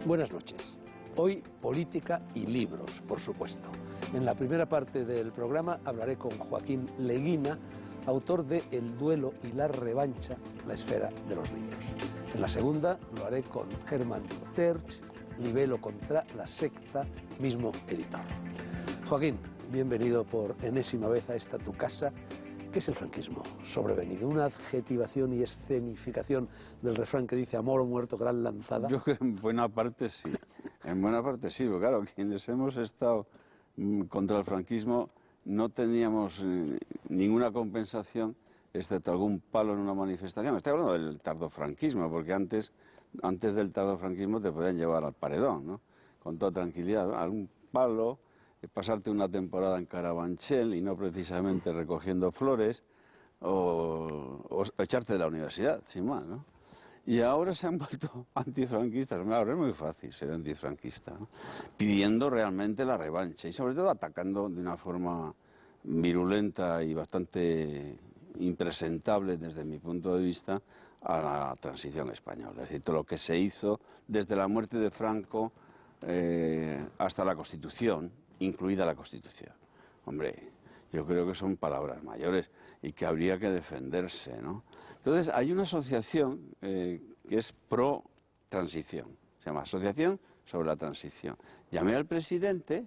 Buenas noches. Hoy política y libros, por supuesto. En la primera parte del programa hablaré con Joaquín Leguina, autor de El duelo y la revancha, la esfera de los libros. En la segunda lo haré con Hermann Tertsch, Libelo contra la secta, mismo editor. Joaquín, bienvenido por enésima vez a esta tu casa. ¿Qué es el franquismo sobrevenido? ¿Una adjetivación y escenificación del refrán que dice amor o muerto, gran lanzada? Yo creo que en buena parte sí. En buena parte sí, porque claro, quienes hemos estado contra el franquismo no teníamos ninguna compensación, excepto algún palo en una manifestación. Estoy hablando del tardofranquismo, porque antes del tardofranquismo te podían llevar al paredón, ¿no? Con toda tranquilidad, ¿no? Algún palo, pasarte una temporada en Carabanchel y no precisamente recogiendo flores, o echarte de la universidad, sin más, ¿no? Y ahora se han vuelto antifranquistas. Ahora es muy fácil ser antifranquista, ¿no? Pidiendo realmente la revancha y sobre todo atacando de una forma virulenta y bastante impresentable desde mi punto de vista a la transición española. Es decir, todo lo que se hizo desde la muerte de Franco hasta la Constitución, incluida la Constitución. Hombre, yo creo que son palabras mayores y que habría que defenderse, ¿no? Entonces, hay una asociación que es pro-transición, se llama Asociación sobre la Transición. Llamé al presidente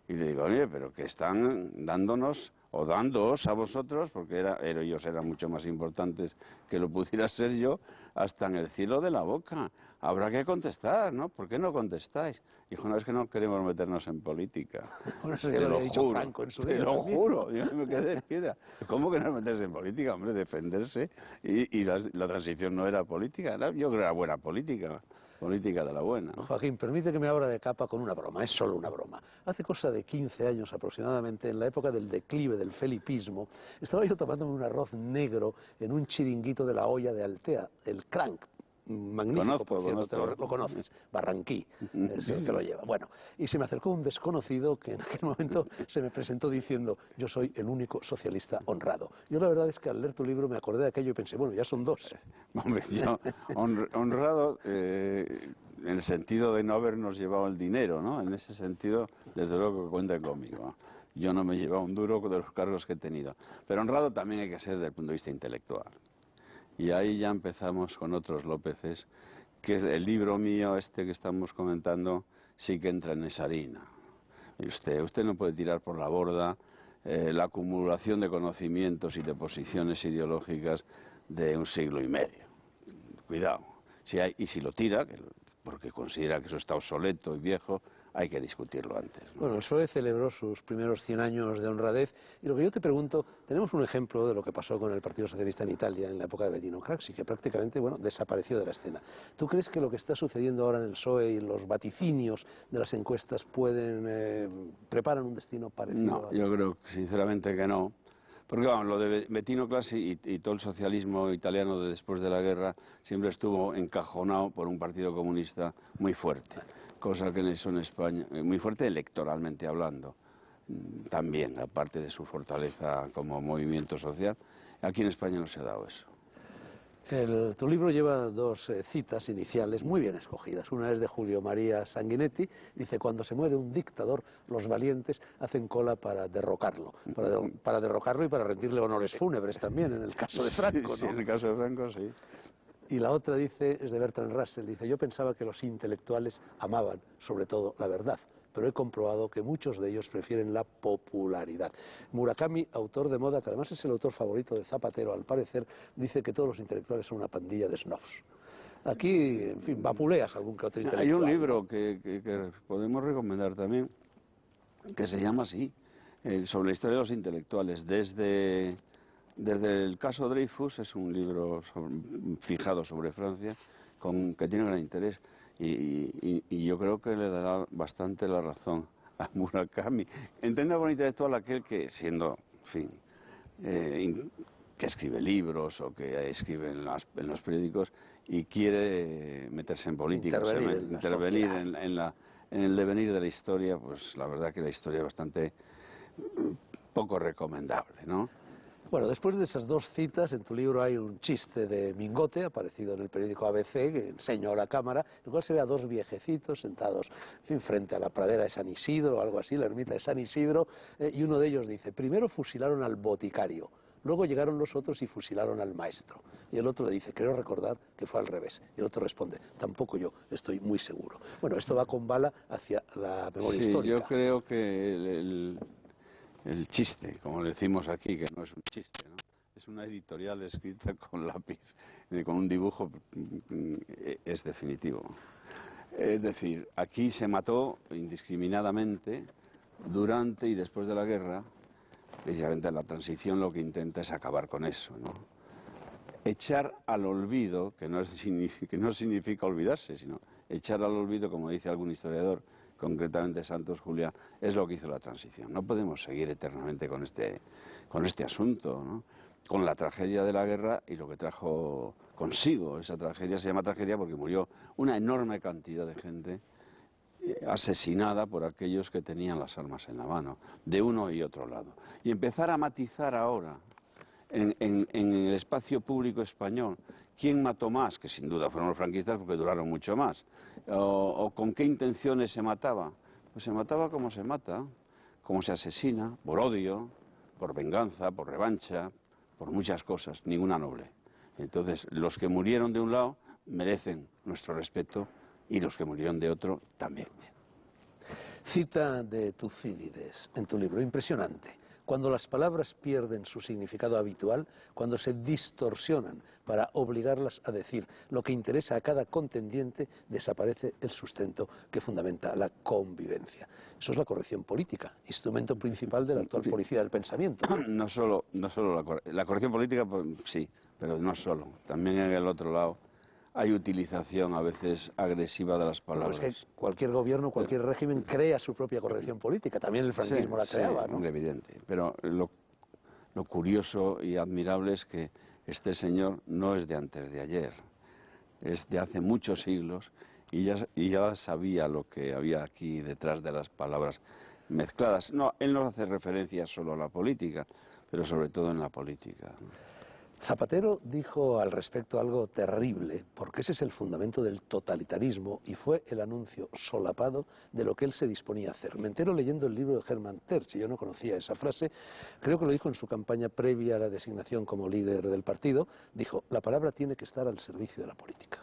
y le digo, oye, pero que están dándonos, o dándoos a vosotros, porque ellos eran mucho más importantes que lo pudiera ser yo, hasta en el cielo de la boca. Habrá que contestar, ¿no? ¿Por qué no contestáis? Dijo, no, es que no queremos meternos en política. Bueno, eso ya lo había dicho Franco en su día. Te lo juro, yo me quedé de piedra. ¿Cómo que no meterse en política? Hombre, defenderse. Y la transición no era política, yo creo que era buena política. Política de la buena, ¿no? Joaquín, permite que me abra de capa con una broma, es solo una broma. Hace cosa de 15 años aproximadamente, en la época del declive del felipismo, estaba yo tomándome un arroz negro en un chiringuito de la olla de Altea, el Cranc. Magnífico, por cierto, lo conoces, Barranquí, es el que lo lleva. Bueno, y se me acercó un desconocido que en aquel momento se me presentó diciendo, yo soy el único socialista honrado. Yo la verdad es que al leer tu libro me acordé de aquello y pensé, bueno, ya son dos. Hombre, yo, honrado en el sentido de no habernos llevado el dinero, ¿no? En ese sentido, desde luego que cuenta conmigo, ¿no? Yo no me he llevado un duro de los cargos que he tenido. Pero honrado también hay que ser desde el punto de vista intelectual. Y ahí ya empezamos con otros Lópezes, que el libro mío, este que estamos comentando, sí que entra en esa harina. Y usted no puede tirar por la borda la acumulación de conocimientos y de posiciones ideológicas de un siglo y medio. Cuidado. Y si lo tira, porque considera que eso está obsoleto y viejo, hay que discutirlo antes, ¿no? Bueno, el PSOE celebró sus primeros 100 años de honradez y lo que yo te pregunto, tenemos un ejemplo de lo que pasó con el Partido Socialista en Italia en la época de Bettino Craxi, que prácticamente, bueno, desapareció de la escena. ¿Tú crees que lo que está sucediendo ahora en el PSOE y los vaticinios de las encuestas preparan un destino parecido? No, yo creo sinceramente que no. Porque vamos, lo de Bettino Craxi y todo el socialismo italiano de después de la guerra siempre estuvo encajonado por un partido comunista muy fuerte, cosa que eso en España, muy fuerte electoralmente hablando, también, aparte de su fortaleza como movimiento social, aquí en España no se ha dado eso. Tu libro lleva dos citas iniciales muy bien escogidas. Una es de Julio María Sanguinetti, dice, cuando se muere un dictador, los valientes hacen cola para derrocarlo. Para derrocarlo y para rendirle honores fúnebres también, en el caso de Franco, ¿no? Sí, en el caso de Franco, sí. Y la otra dice, es de Bertrand Russell, dice, yo pensaba que los intelectuales amaban, sobre todo, la verdad, pero he comprobado que muchos de ellos prefieren la popularidad. Murakami, autor de moda, que además es el autor favorito de Zapatero, al parecer, dice que todos los intelectuales son una pandilla de snobs. Aquí, en fin, vapuleas algún que otro intelectual. Hay un libro, ¿no?, que podemos recomendar también, que se llama así, sobre la historia de los intelectuales, desde el caso Dreyfus. Es un libro fijado sobre Francia, que tiene gran interés, y yo creo que le dará bastante la razón a Murakami. Entienda por intelectual aquel que, siendo, en fin, que escribe libros o que escribe en los periódicos y quiere meterse en política, intervenir en el devenir de la historia, pues la verdad que la historia es bastante poco recomendable, ¿no? Bueno, después de esas dos citas, en tu libro hay un chiste de Mingote, aparecido en el periódico ABC, que enseño a la cámara, en el cual se ve a dos viejecitos sentados, en fin, frente a la pradera de San Isidro, o algo así, la ermita de San Isidro, y uno de ellos dice, primero fusilaron al boticario, luego llegaron los otros y fusilaron al maestro. Y el otro le dice, creo recordar que fue al revés. Y el otro responde, tampoco yo, estoy muy seguro. Bueno, esto va con bala hacia la memoria Sí, histórica. yo creo que el chiste, como le decimos aquí, que no es un chiste, ¿no? Es una editorial escrita con lápiz, con un dibujo, es definitivo. Es decir, aquí se mató indiscriminadamente durante y después de la guerra. Precisamente la transición lo que intenta es acabar con eso, ¿no? Echar al olvido, que no significa olvidarse, sino echar al olvido, como dice algún historiador, concretamente Santos Juliá, es lo que hizo la transición. No podemos seguir eternamente con este asunto, ¿no? Con la tragedia de la guerra y lo que trajo consigo. Esa tragedia se llama tragedia porque murió una enorme cantidad de gente asesinada por aquellos que tenían las armas en la mano, de uno y otro lado. Y empezar a matizar ahora, en el espacio público español, quién mató más, que sin duda fueron los franquistas porque duraron mucho más, o con qué intenciones se mataba. Pues se mataba como se mata, como se asesina, por odio, por venganza, por revancha, por muchas cosas, ninguna noble. Entonces, los que murieron de un lado merecen nuestro respeto y los que murieron de otro también. Cita de Tucídides en tu libro, impresionante. Cuando las palabras pierden su significado habitual, cuando se distorsionan para obligarlas a decir lo que interesa a cada contendiente, desaparece el sustento que fundamenta la convivencia. Eso es la corrección política, instrumento principal de la actual policía del pensamiento. No solo la corrección política, pues, sí, pero no solo. También en el otro lado hay utilización a veces agresiva de las palabras. Bueno, es que cualquier gobierno, cualquier régimen crea su propia corrección política. También el franquismo la creaba, ¿no? Sí, evidente. Pero lo curioso y admirable es que este señor no es de antes de ayer, es de hace muchos siglos y ya sabía lo que había aquí detrás de las palabras mezcladas. No, él no hace referencia solo a la política, pero sobre todo en la política. Zapatero dijo al respecto algo terrible, porque ese es el fundamento del totalitarismo y fue el anuncio solapado de lo que él se disponía a hacer. Me entero leyendo el libro de Hermann Tertsch, y yo no conocía esa frase, creo que lo dijo en su campaña previa a la designación como líder del partido, dijo, la palabra tiene que estar al servicio de la política.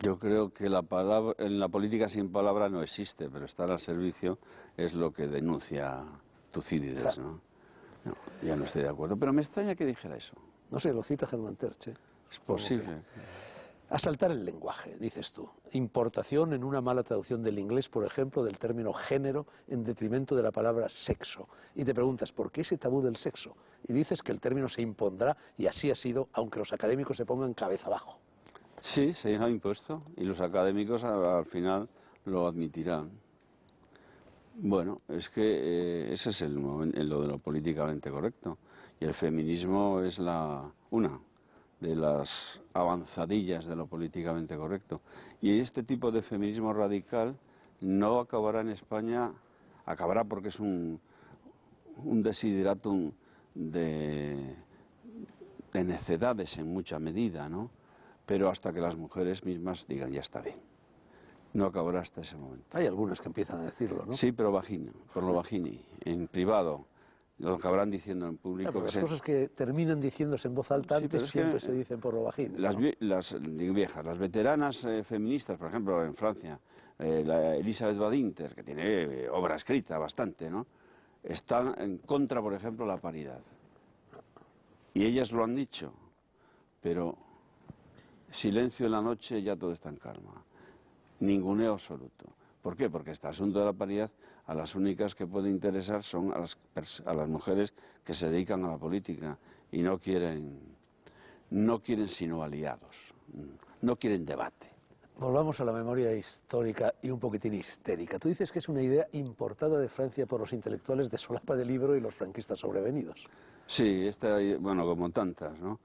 Yo creo que en la política sin palabra no existe, pero estar al servicio es lo que denuncia Tucídides, Claro. ¿no? No, ya no estoy de acuerdo, pero me extraña que dijera eso. No sé, lo cita Hermann Tertsch. Es posible. Asaltar el lenguaje, dices tú. Importación en una mala traducción del inglés, por ejemplo, del término género en detrimento de la palabra sexo. Y te preguntas, ¿por qué ese tabú del sexo? Y dices que el término se impondrá, y así ha sido, aunque los académicos se pongan cabeza abajo. Sí, se ha impuesto y los académicos al final lo admitirán. Bueno, es que ese es lo de lo políticamente correcto. Y el feminismo es una de las avanzadillas de lo políticamente correcto. Y este tipo de feminismo radical no acabará en España, acabará porque es un desideratum de necedades en mucha medida, ¿no? Pero hasta que las mujeres mismas digan, ya está bien. No acabará hasta ese momento. Hay algunas que empiezan a decirlo, ¿no? Sí, pero por lo bajini, en privado. Lo acabarán diciendo en público. Claro, las cosas que terminan diciéndose en voz alta Sí, antes es siempre que, se dicen por lo bajín. Digo viejas, las veteranas feministas, por ejemplo, en Francia, la Elisabeth Badinter, que tiene obra escrita bastante, ¿no? Están en contra, por ejemplo, de la paridad. Y ellas lo han dicho, pero silencio en la noche, ya todo está en calma. Ninguneo absoluto. ¿Por qué? Porque este asunto de la paridad, a las únicas que puede interesar son a las mujeres que se dedican a la política y no quieren sino aliados, no quieren debate. Volvamos a la memoria histórica y un poquitín histérica. Tú dices que es una idea importada de Francia por los intelectuales de solapa de libro y los franquistas sobrevenidos. Sí, bueno, como tantas, ¿no?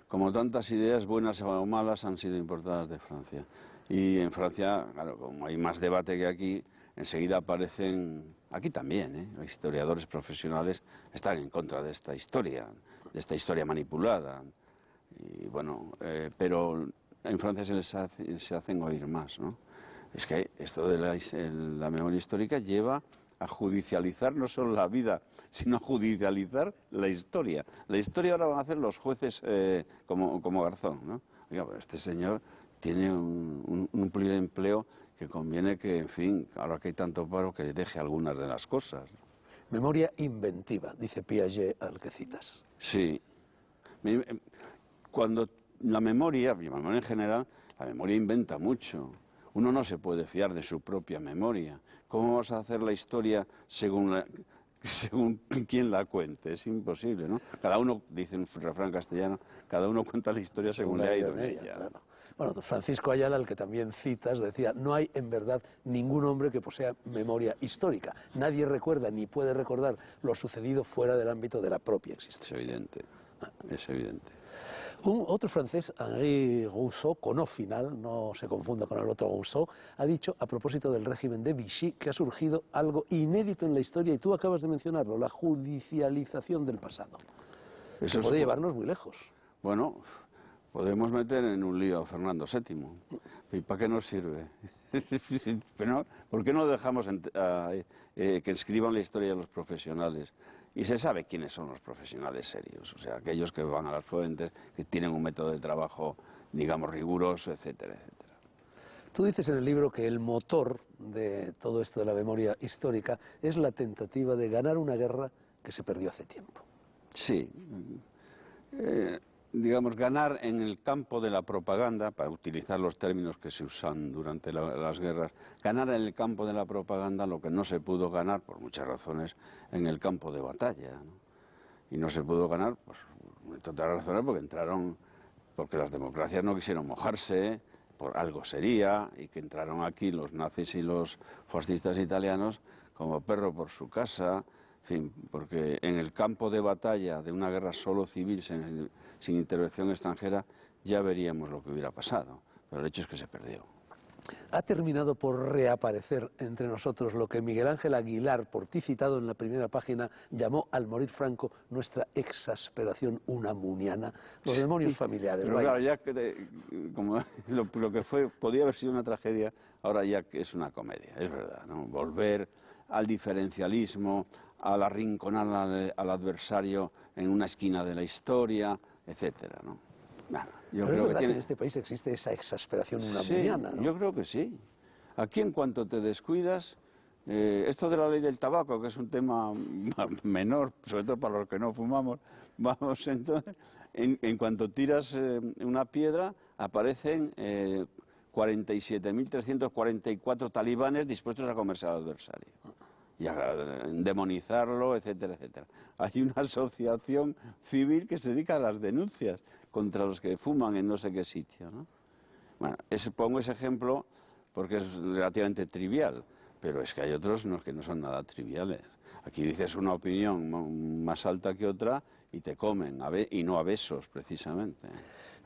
Como tantas ideas, buenas o malas, han sido importadas de Francia. Y en Francia, claro, como hay más debate que aquí, enseguida aparecen, aquí también, los historiadores profesionales están en contra de esta historia manipulada. Y bueno, pero en Francia se hacen oír más, ¿no? Es que esto de la memoria histórica lleva a judicializar no solo la vida, sino a judicializar la historia. La historia ahora van a hacer los jueces como Garzón, ¿no? Oiga, pues este señor tiene un pluriempleo que conviene que, en fin, ahora que hay tanto paro, que deje algunas de las cosas. Memoria inventiva, dice Piaget, al que citas. Sí. Cuando la memoria en general, la memoria inventa mucho. Uno no se puede fiar de su propia memoria. ¿Cómo vas a hacer la historia según quien la cuente? Es imposible, ¿no? Cada uno, dice un refrán castellano, cada uno cuenta la historia según le ha ido en ella. Claro. Bueno, Francisco Ayala, al que también citas, decía: no hay en verdad ningún hombre que posea memoria histórica. Nadie recuerda ni puede recordar lo sucedido fuera del ámbito de la propia existencia. Es evidente, es evidente. Otro francés, Henri Rousseau, con O final, no se confunda con el otro Rousseau, ha dicho a propósito del régimen de Vichy que ha surgido algo inédito en la historia, y tú acabas de mencionarlo, la judicialización del pasado. Eso puede llevarnos muy lejos. Bueno, podemos meter en un lío a Fernando VII. ¿Y para qué nos sirve? Pero, ¿por qué no dejamos que escriban la historia de los profesionales? Y se sabe quiénes son los profesionales serios, o sea, aquellos que van a las fuentes, que tienen un método de trabajo, digamos, riguroso, etcétera, etcétera. Tú dices en el libro que el motor de todo esto de la memoria histórica es la tentativa de ganar una guerra que se perdió hace tiempo. Sí. Digamos, ganar en el campo de la propaganda, para utilizar los términos que se usan durante las guerras, ganar en el campo de la propaganda lo que no se pudo ganar, por muchas razones, en el campo de batalla, ¿no? Y no se pudo ganar, pues, entre otras razones, porque las democracias no quisieron mojarse, por algo sería, y que entraron aquí los nazis y los fascistas italianos como perro por su casa. En fin, porque en el campo de batalla de una guerra solo civil, sin intervención extranjera, ya veríamos lo que hubiera pasado. Pero el hecho es que se perdió. Ha terminado por reaparecer entre nosotros lo que Miguel Ángel Aguilar, por ti citado en la primera página, llamó al morir Franco nuestra exasperación unamuniana, los demonios familiares. Pero claro, ya como lo que podía haber sido una tragedia, ahora ya que es una comedia, es verdad, ¿no? Volver al diferencialismo, al arrinconar al adversario en una esquina de la historia, etcétera, ¿no? Bueno, pero es verdad que en este país existe esa exasperación unamuniana, sí, ¿no? yo creo que sí. Aquí, en cuanto te descuidas, esto de la ley del tabaco, que es un tema menor, sobre todo para los que no fumamos, vamos, entonces, en cuanto tiras una piedra, aparecen 47.344 talibanes dispuestos a comerse al adversario y a demonizarlo, etcétera, etcétera. Hay una asociación civil que se dedica a las denuncias contra los que fuman en no sé qué sitio, ¿no? Bueno, pongo ese ejemplo porque es relativamente trivial, pero es que hay otros que no son nada triviales. Aquí dices una opinión más alta que otra y te comen, y no a besos, precisamente.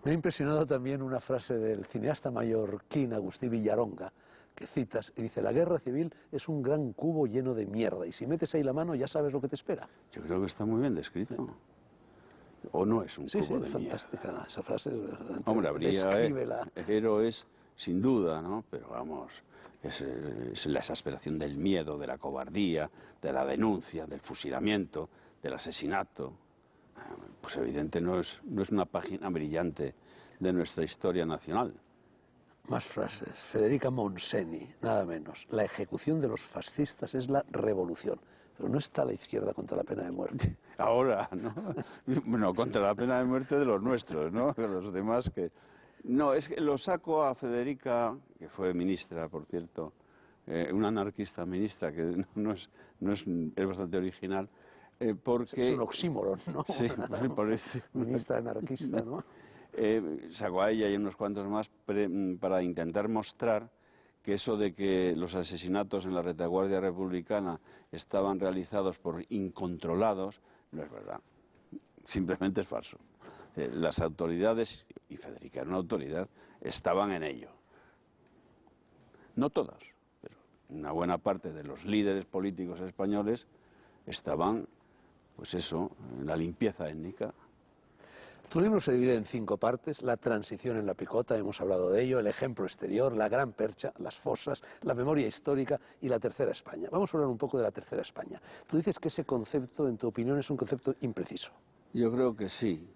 Me ha impresionado también una frase del cineasta mallorquín Agustí Villaronga, que citas, y dice: la guerra civil es un gran cubo lleno de mierda, y si metes ahí la mano ya sabes lo que te espera. Yo creo que está muy bien descrito. Sí. ¿O no es un cubo de mierda? Sí, fantástica esa frase. Hombre, habría héroes, sin duda, ¿no? Pero vamos, es la exasperación del miedo, de la cobardía, de la denuncia, del fusilamiento, del asesinato. Pues evidente no es una página brillante de nuestra historia nacional. Más frases. Federica Monseni, nada menos. La ejecución de los fascistas es la revolución. Pero no está la izquierda contra la pena de muerte. Ahora, ¿no? Bueno, contra la pena de muerte de los nuestros, ¿no? De los demás que... No, es que lo saco a Federica, que fue ministra, por cierto, una anarquista ministra, que es bastante original, porque... Es un oxímoron, ¿no? Sí, me parece. Ministra anarquista, ¿no? Sacó a ella y unos cuantos más para intentar mostrar que eso de que los asesinatos en la retaguardia republicana estaban realizados por incontrolados no es verdad. Simplemente es falso. Las autoridades, y Federica era una autoridad, estaban en ello. No todas, pero una buena parte de los líderes políticos españoles estaban, pues eso, en la limpieza étnica. Tu libro se divide en 5 partes: la transición en la picota, hemos hablado de ello, el ejemplo exterior, la gran percha, las fosas, la memoria histórica y la tercera España. Vamos a hablar un poco de la tercera España. Tú dices que ese concepto, en tu opinión, es un concepto impreciso. Yo creo que sí.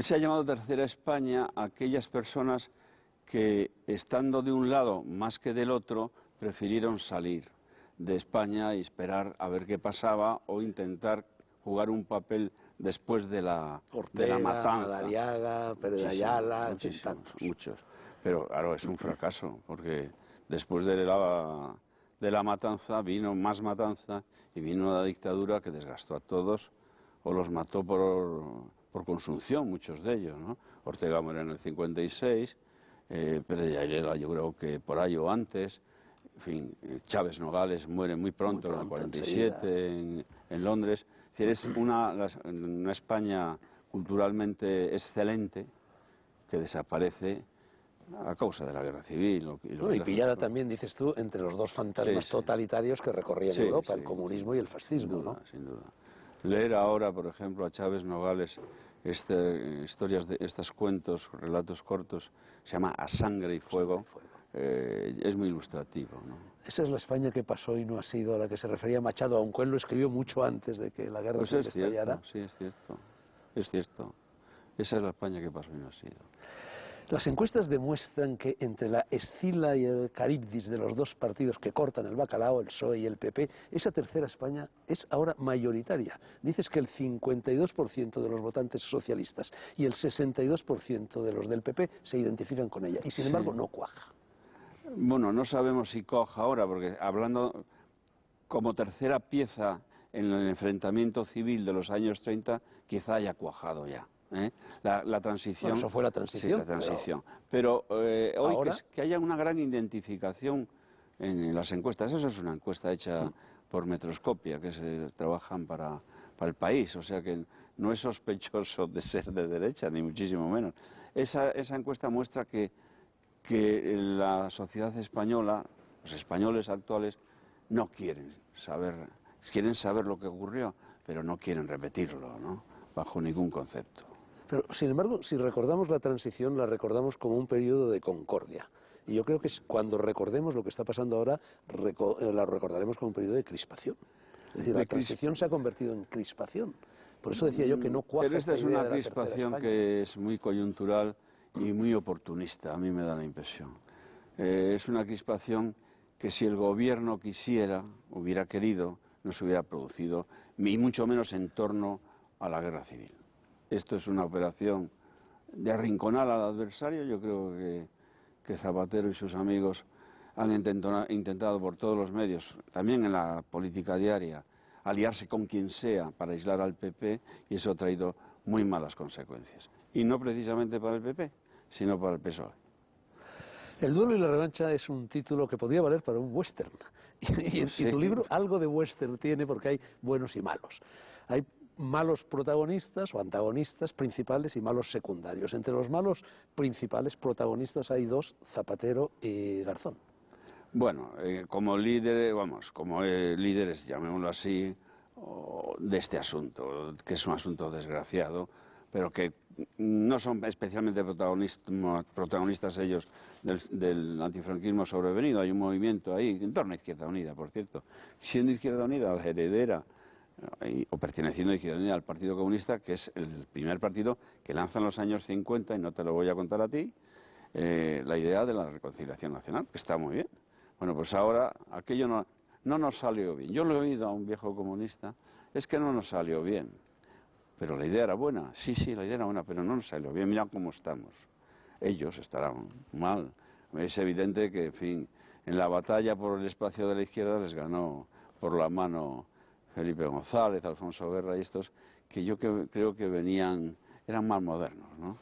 Se ha llamado tercera España a aquellas personas que, estando de un lado más que del otro, prefirieron salir de España y esperar a ver qué pasaba o intentar jugar un papel después de la matanza. Madariaga, Pérez de Ayala, tantos. Muchos. Pero claro, es un fracaso, porque después de la matanza vino más matanza y vino la dictadura que desgastó a todos o los mató por consunción, muchos de ellos, ¿no? Ortega muere en el 56, Pérez de Ayala yo creo que por ahí o antes, en fin, Chávez Nogales muere muy pronto en el 47 en Londres. Es decir, es una España culturalmente excelente que desaparece a causa de la guerra civil. Y pillada también, dices tú, entre los dos fantasmas totalitarios que recorrían Europa, el comunismo y el fascismo, sin duda, ¿no? Sin duda. Leer ahora, por ejemplo, a Chávez Nogales estos cuentos, relatos cortos, se llama A Sangre y Fuego, es muy ilustrativo, ¿no? Esa es la España que pasó y no ha sido a la que se refería Machado, aunque él lo escribió mucho antes de que la guerra civil estallara. Sí, es cierto. Esa es la España que pasó y no ha sido. Las encuestas demuestran que entre la Escila y el Caribdis de los dos partidos que cortan el bacalao, el PSOE y el PP, esa tercera España es ahora mayoritaria. Dices que el 52% de los votantes socialistas y el 62% de los del PP se identifican con ella, y sin embargo no cuaja. Bueno, no sabemos si coja ahora, porque hablando como tercera pieza en el enfrentamiento civil de los años 30, quizá haya cuajado ya. La transición. Bueno, eso fue la transición. Sí, la transición. Pero hoy ahora, que haya una gran identificación en las encuestas. Eso es una encuesta hecha por Metroscopia, que se trabajan para el país. O sea que no es sospechoso de ser de derecha, ni muchísimo menos. Esa encuesta muestra que la sociedad española, los españoles actuales, no quieren saber lo que ocurrió, pero no quieren repetirlo, ¿no? Bajo ningún concepto. Pero, sin embargo, si recordamos la transición, la recordamos como un periodo de concordia. Y yo creo que cuando recordemos lo que está pasando ahora, la recordaremos como un periodo de crispación. Es decir, la transición se ha convertido en crispación. Por eso decía yo que no cuaja. Pero esta es una crispación que es muy coyuntural y muy oportunista, a mí me da la impresión. Es una crispación que si el gobierno hubiera querido, no se hubiera producido, y mucho menos en torno a la guerra civil. Esto es una operación de arrinconar al adversario. Yo creo que Zapatero y sus amigos han intentado por todos los medios, también en la política diaria, aliarse con quien sea para aislar al PP, y eso ha traído muy malas consecuencias. Y no precisamente para el PP, sino para el PSOE. El duelo y la revancha es un título que podría valer para un western. Y tu libro algo de western tiene, porque hay buenos y malos. Hay malos protagonistas o antagonistas principales y malos secundarios. Entre los malos principales protagonistas hay dos: Zapatero y Garzón. Bueno, como líderes, llamémoslo así, de este asunto, que es un asunto desgraciado, pero que no son especialmente protagonistas ellos del antifranquismo sobrevenido. Hay un movimiento ahí, en torno a Izquierda Unida, por cierto. Siendo Izquierda Unida la heredera, o perteneciendo a Izquierda Unida al Partido Comunista, que es el primer partido que lanza en los años 50, y no te lo voy a contar a ti, la idea de la reconciliación nacional, que está muy bien. Bueno, pues ahora aquello no nos salió bien. Yo lo he oído a un viejo comunista, es que no nos salió bien. Pero la idea era buena, sí, la idea era buena, pero no nos salió bien. Mira cómo estamos. Ellos estarán mal. Es evidente que, en fin, en la batalla por el espacio de la izquierda les ganó por la mano Felipe González, Alfonso Guerra y estos, que yo creo que eran más modernos, ¿no?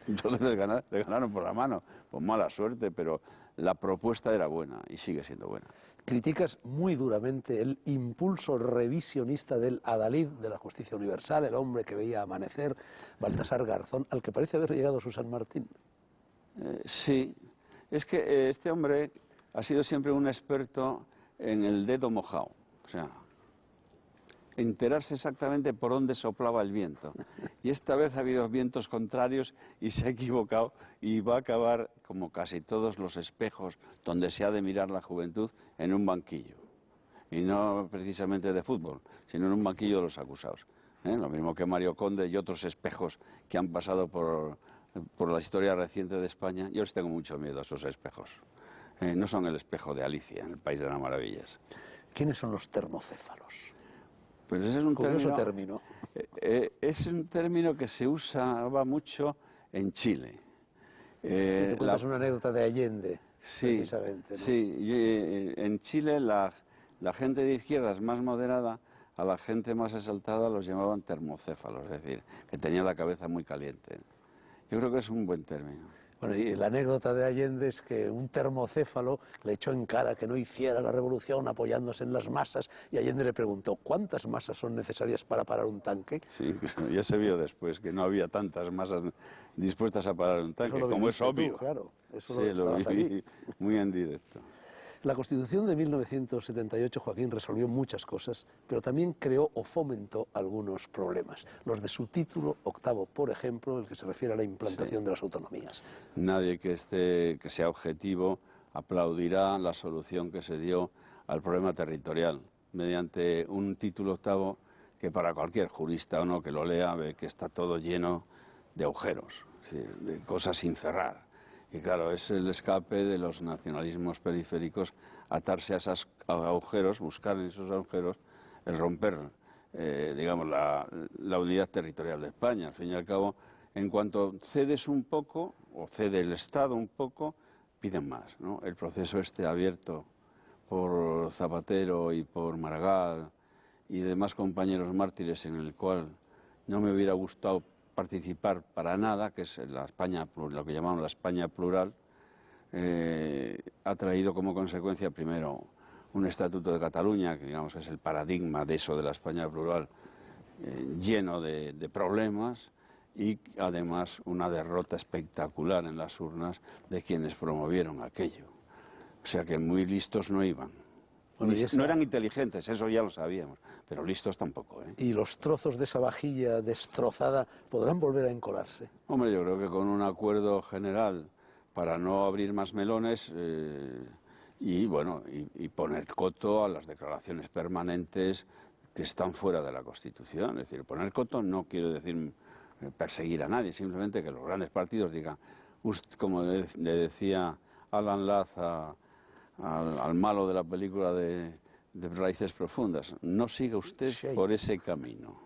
Entonces les ganaron por la mano, pues mala suerte, pero la propuesta era buena y sigue siendo buena. Criticas muy duramente el impulso revisionista del adalid de la justicia universal, el hombre que veía amanecer, Baltasar Garzón, al que parece haber llegado Susan Martín. Sí, es que este hombre ha sido siempre un experto en el dedo mojado. O sea, enterarse exactamente por dónde soplaba el viento. Y esta vez ha habido vientos contrarios y se ha equivocado y va a acabar, como casi todos los espejos donde se ha de mirar la juventud, en un banquillo. Y no precisamente de fútbol, sino en un banquillo de los acusados. Lo mismo que Mario Conde y otros espejos que han pasado por la historia reciente de España. Yo les tengo mucho miedo a esos espejos. No son el espejo de Alicia, en el País de las Maravillas. ¿Quiénes son los termocéfalos? Pues ese es un Curioso término. Es un término que se usaba mucho en Chile. Te cuentas una anécdota de Allende, sí, precisamente, ¿no? Sí, en Chile la gente de izquierdas más moderada, a la gente más exaltada los llamaban termocéfalos, es decir, que tenían la cabeza muy caliente. Yo creo que es un buen término. Bueno, y la anécdota de Allende es que un termocéfalo le echó en cara que no hiciera la revolución apoyándose en las masas, y Allende le preguntó: ¿cuántas masas son necesarias para parar un tanque? Sí, ya se vio después que no había tantas masas dispuestas a parar un tanque, Eso lo como es viviste obvio. tú, claro, eso Sí, lo estabas viví allí. muy en directo. La Constitución de 1978, Joaquín, resolvió muchas cosas, pero también creó o fomentó algunos problemas. Los de su título octavo, por ejemplo, el que se refiere a la implantación de las autonomías. Nadie que sea objetivo aplaudirá la solución que se dio al problema territorial mediante un título octavo que para cualquier jurista o no que lo lea ve que está todo lleno de agujeros, es decir, de cosas sin cerrar. Y claro, es el escape de los nacionalismos periféricos, atarse a esos agujeros, buscar en esos agujeros el romper, digamos, la unidad territorial de España. Al fin y al cabo, en cuanto cedes un poco, o cede el Estado un poco, piden más, ¿no? El proceso abierto por Zapatero y por Maragall y demás compañeros mártires, en el cual no me hubiera gustado participar para nada, que es la España, lo que llamamos la España plural, ha traído como consecuencia primero un estatuto de Cataluña, que digamos es el paradigma de eso de la España plural, lleno de problemas, y además una derrota espectacular en las urnas de quienes promovieron aquello. O sea que muy listos no iban. Bueno, No eran inteligentes, eso ya lo sabíamos, pero listos tampoco, ¿eh? ¿Y los trozos de esa vajilla destrozada podrán volver a encolarse? Hombre, yo creo que con un acuerdo general para no abrir más melones y bueno, y poner coto a las declaraciones permanentes que están fuera de la Constitución. Es decir, poner coto no quiero decir perseguir a nadie, simplemente que los grandes partidos digan, como le decía Alan Ladd al malo de la película de Raíces Profundas, no siga usted por ese camino.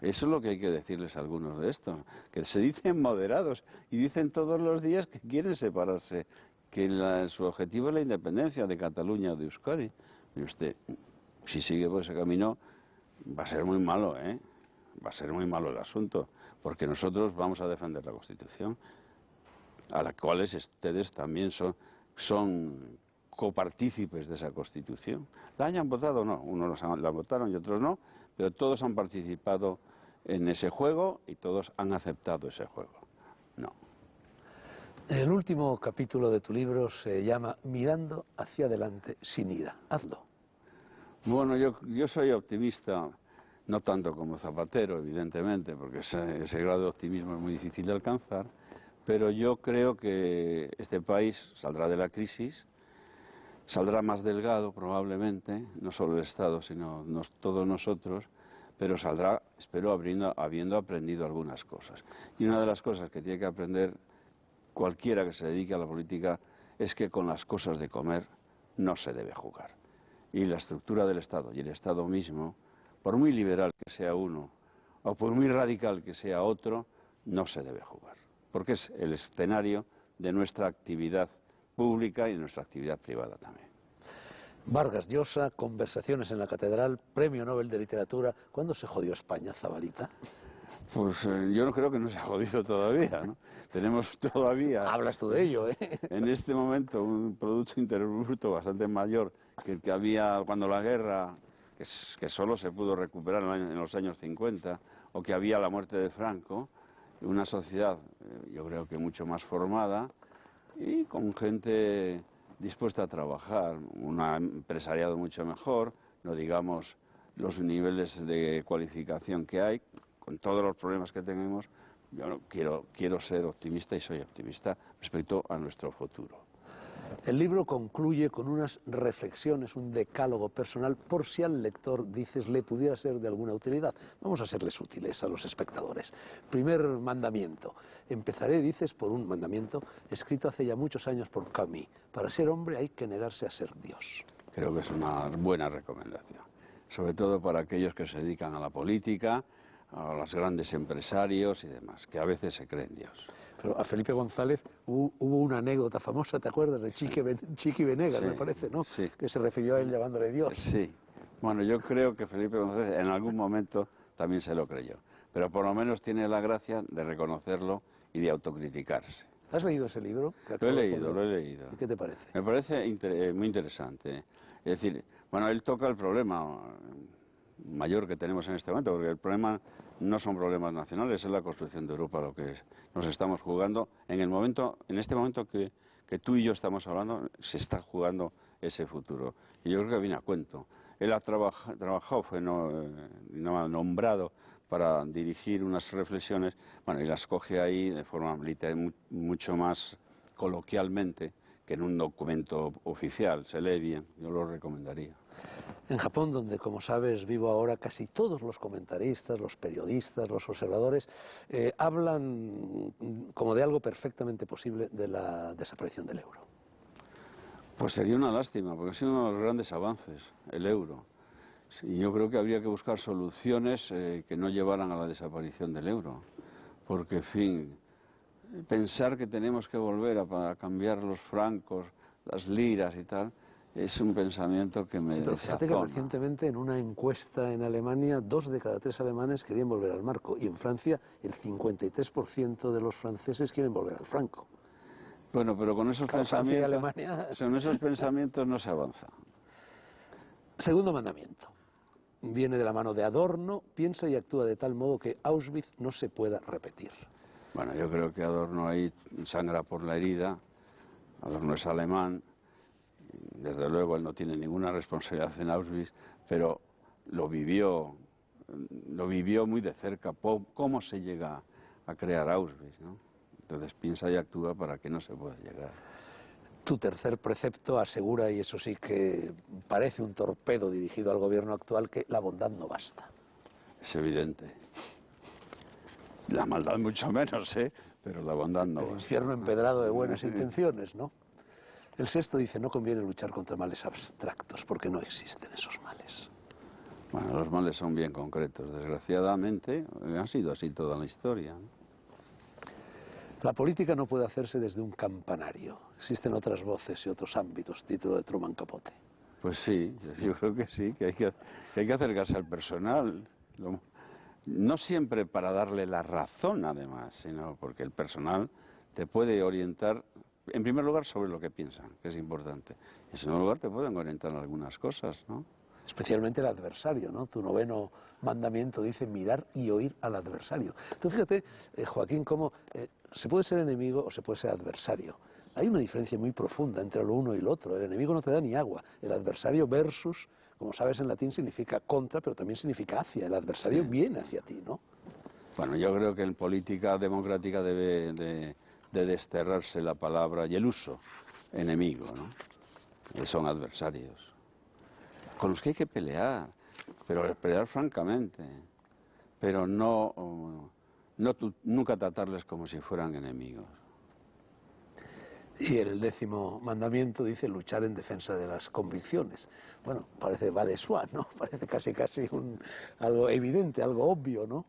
Eso es lo que hay que decirles a algunos de estos, que se dicen moderados y dicen todos los días que quieren separarse, que su objetivo es la independencia de Cataluña o de Euskadi. Y usted, si sigue por ese camino, va a ser muy malo, ¿eh? Va a ser muy malo el asunto, porque nosotros vamos a defender la Constitución, a la cuales ustedes también son copartícipes de esa Constitución. ¿La hayan votado o no? Unos la votaron y otros no, pero todos han participado en ese juego y todos han aceptado ese juego. No. El último capítulo de tu libro se llama Mirando hacia adelante sin ira. Hazlo. Bueno, yo soy optimista, no tanto como Zapatero, evidentemente, porque ese grado de optimismo es muy difícil de alcanzar, pero yo creo que este país saldrá de la crisis, saldrá más delgado probablemente, no solo el Estado, sino todos nosotros, pero saldrá, espero, habiendo aprendido algunas cosas. Y una de las cosas que tiene que aprender cualquiera que se dedique a la política es que con las cosas de comer no se debe jugar. Y la estructura del Estado y el Estado mismo, por muy liberal que sea uno o por muy radical que sea otro, no se debe jugar. Porque es el escenario de nuestra actividad pública y de nuestra actividad privada también. Vargas Llosa, Conversaciones en la Catedral, Premio Nobel de Literatura. ¿Cuándo se jodió España, Zabalita? Pues yo no creo que no se ha jodido todavía, ¿no? Tenemos todavía... Hablas tú de ello, ¿eh? En este momento un Producto Interior Bruto bastante mayor que el que había cuando la guerra, que solo se pudo recuperar en los años 50, o que había la muerte de Franco, una sociedad yo creo que mucho más formada y con gente dispuesta a trabajar, un empresariado mucho mejor, no digamos los niveles de cualificación que hay, con todos los problemas que tenemos. Yo no, quiero ser optimista y soy optimista respecto a nuestro futuro. El libro concluye con unas reflexiones, un decálogo personal, por si al lector, dices, le pudiera ser de alguna utilidad. Vamos a serles útiles a los espectadores. Primer mandamiento. Empezaré, dices, por un mandamiento escrito hace ya muchos años por Camus. Para ser hombre hay que negarse a ser Dios. Creo que es una buena recomendación, sobre todo para aquellos que se dedican a la política, a los grandes empresarios y demás, que a veces se creen Dios. Pero a Felipe González hubo una anécdota famosa, ¿te acuerdas? De Chiqui Venegas, Sí, me parece, ¿no? sí. Que se refirió a él llamándole Dios. Sí. Bueno, yo creo que Felipe González en algún momento también se lo creyó, pero por lo menos tiene la gracia de reconocerlo y de autocriticarse. ¿Has leído ese libro? Lo he leído. ¿Y qué te parece? Me parece muy interesante. Es decir, bueno, él toca el problema mayor que tenemos en este momento, porque el problema no son problemas nacionales, es la construcción de Europa lo que nos estamos jugando. En este momento que tú y yo estamos hablando, se está jugando ese futuro. Y yo creo que viene a cuento. Él ha trabajado, fue nombrado para dirigir unas reflexiones, bueno, y las coge ahí de forma mucho más coloquialmente que en un documento oficial. Se lee bien, yo lo recomendaría. En Japón, donde, como sabes, vivo ahora, casi todos los comentaristas, los periodistas, los observadores, hablan como de algo perfectamente posible de la desaparición del euro. Pues sería una lástima, porque ha sido uno de los grandes avances, el euro. Y yo creo que habría que buscar soluciones que no llevaran a la desaparición del euro. Porque, en fin, pensar que tenemos que volver a cambiar los francos, las liras y tal, es un pensamiento que me pero fíjate que desazona. recientemente en una encuesta en Alemania, 2 de cada 3 alemanes querían volver al marco, y en Francia el 53% de los franceses quieren volver al franco. Bueno, pero con esos Francia y pensamientos, Alemania... con esos pensamientos no se avanza. Segundo mandamiento. Viene de la mano de Adorno, piensa y actúa de tal modo que Auschwitz no se pueda repetir. Bueno, yo creo que Adorno ahí sangra por la herida. Adorno es alemán. Desde luego él no tiene ninguna responsabilidad en Auschwitz, pero lo vivió muy de cerca, cómo se llega a crear Auschwitz, ¿no? Entonces piensa y actúa para que no se pueda llegar. Tu tercer precepto asegura, y eso sí que parece un torpedo dirigido al gobierno actual, que la bondad no basta. Es evidente. La maldad mucho menos, ¿eh? Pero la bondad no basta. El infierno empedrado de buenas intenciones, ¿no? El sexto dice, no conviene luchar contra males abstractos, porque no existen esos males. Bueno, los males son bien concretos. Desgraciadamente, ha sido así toda la historia, ¿no? La política no puede hacerse desde un campanario. Existen otras voces y otros ámbitos, título de Truman Capote. Pues sí, yo creo que sí, que hay que acercarse al personal. No siempre para darle la razón, además, sino porque el personal te puede orientar, en primer lugar, sobre lo que piensan, que es importante. En segundo lugar, te pueden orientar en algunas cosas, ¿no? Especialmente el adversario, ¿no? Tu noveno mandamiento dice mirar y oír al adversario. Tú fíjate, Joaquín, cómo se puede ser enemigo o se puede ser adversario. Hay una diferencia muy profunda entre lo uno y lo otro. El enemigo no te da ni agua. El adversario versus, como sabes en latín, significa contra, pero también significa hacia. El adversario Sí. viene hacia ti, ¿no? Bueno, yo creo que en política democrática debe de desterrarse la palabra y el uso enemigo, ¿no? Que son adversarios con los que hay que pelear, pero pelear francamente, pero nunca tratarles como si fueran enemigos. Y el décimo mandamiento dice luchar en defensa de las convicciones. Bueno, parece va de suave, ¿no? Parece casi algo evidente, algo obvio, ¿no?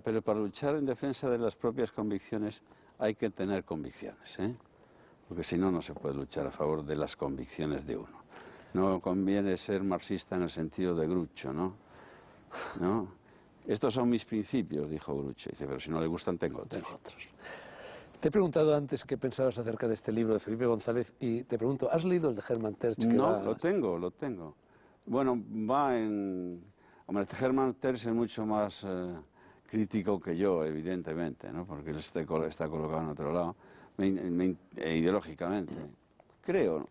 Pero para luchar en defensa de las propias convicciones hay que tener convicciones, ¿eh? Porque si no, no se puede luchar a favor de las convicciones de uno. No conviene ser marxista en el sentido de Groucho, ¿no? ¿No? Estos son mis principios, dijo Groucho. Dice, pero si no le gustan, tengo otros. Te he preguntado antes qué pensabas acerca de este libro de Felipe González y te pregunto, ¿has leído el de Hermann Tertsch? No, lo tengo. Bueno, Hombre, Hermann Tertsch es mucho más crítico que yo, evidentemente, ¿no? Porque él está colocado en otro lado, ideológicamente. creo,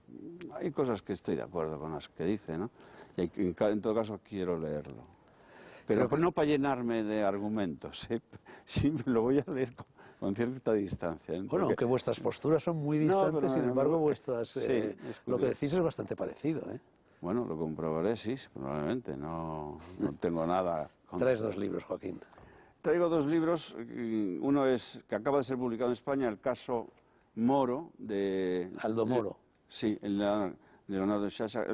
hay cosas que estoy de acuerdo con las que dice, ¿no? Y en todo caso quiero leerlo. Pero no para llenarme de argumentos, ¿eh? Sí, lo voy a leer con cierta distancia, ¿eh? Bueno, aunque vuestras posturas son muy distantes, pero, sin embargo, sí, lo que decís es bastante parecido, ¿eh? Bueno, lo comprobaré, sí, probablemente. No tengo nada contra. Traes dos libros, Joaquín. Traigo dos libros. Uno es que acaba de ser publicado en España, el caso Moro de Aldo Moro. Sí, Leonardo Sciascia.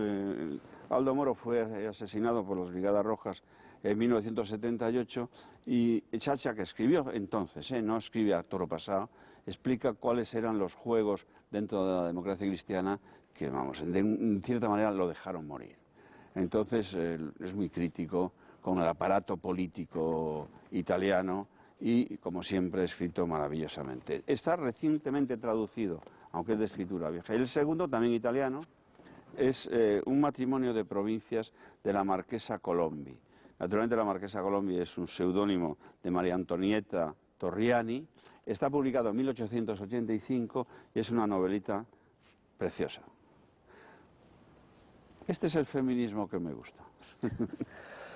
Aldo Moro fue asesinado por las Brigadas Rojas en 1978 y Sciascia, que escribió entonces, no escribe a toro pasado, explica cuáles eran los juegos dentro de la democracia cristiana que, vamos, en cierta manera lo dejaron morir. Entonces es muy crítico con el aparato político italiano y, como siempre, escrito maravillosamente. Está recientemente traducido, aunque es de escritura vieja. Y el segundo, también italiano, es un matrimonio de provincias de la marquesa Colombi. Naturalmente la marquesa Colombi es un seudónimo de María Antonietta Torriani. Está publicado en 1885 y es una novelita preciosa. Este es el feminismo que me gusta.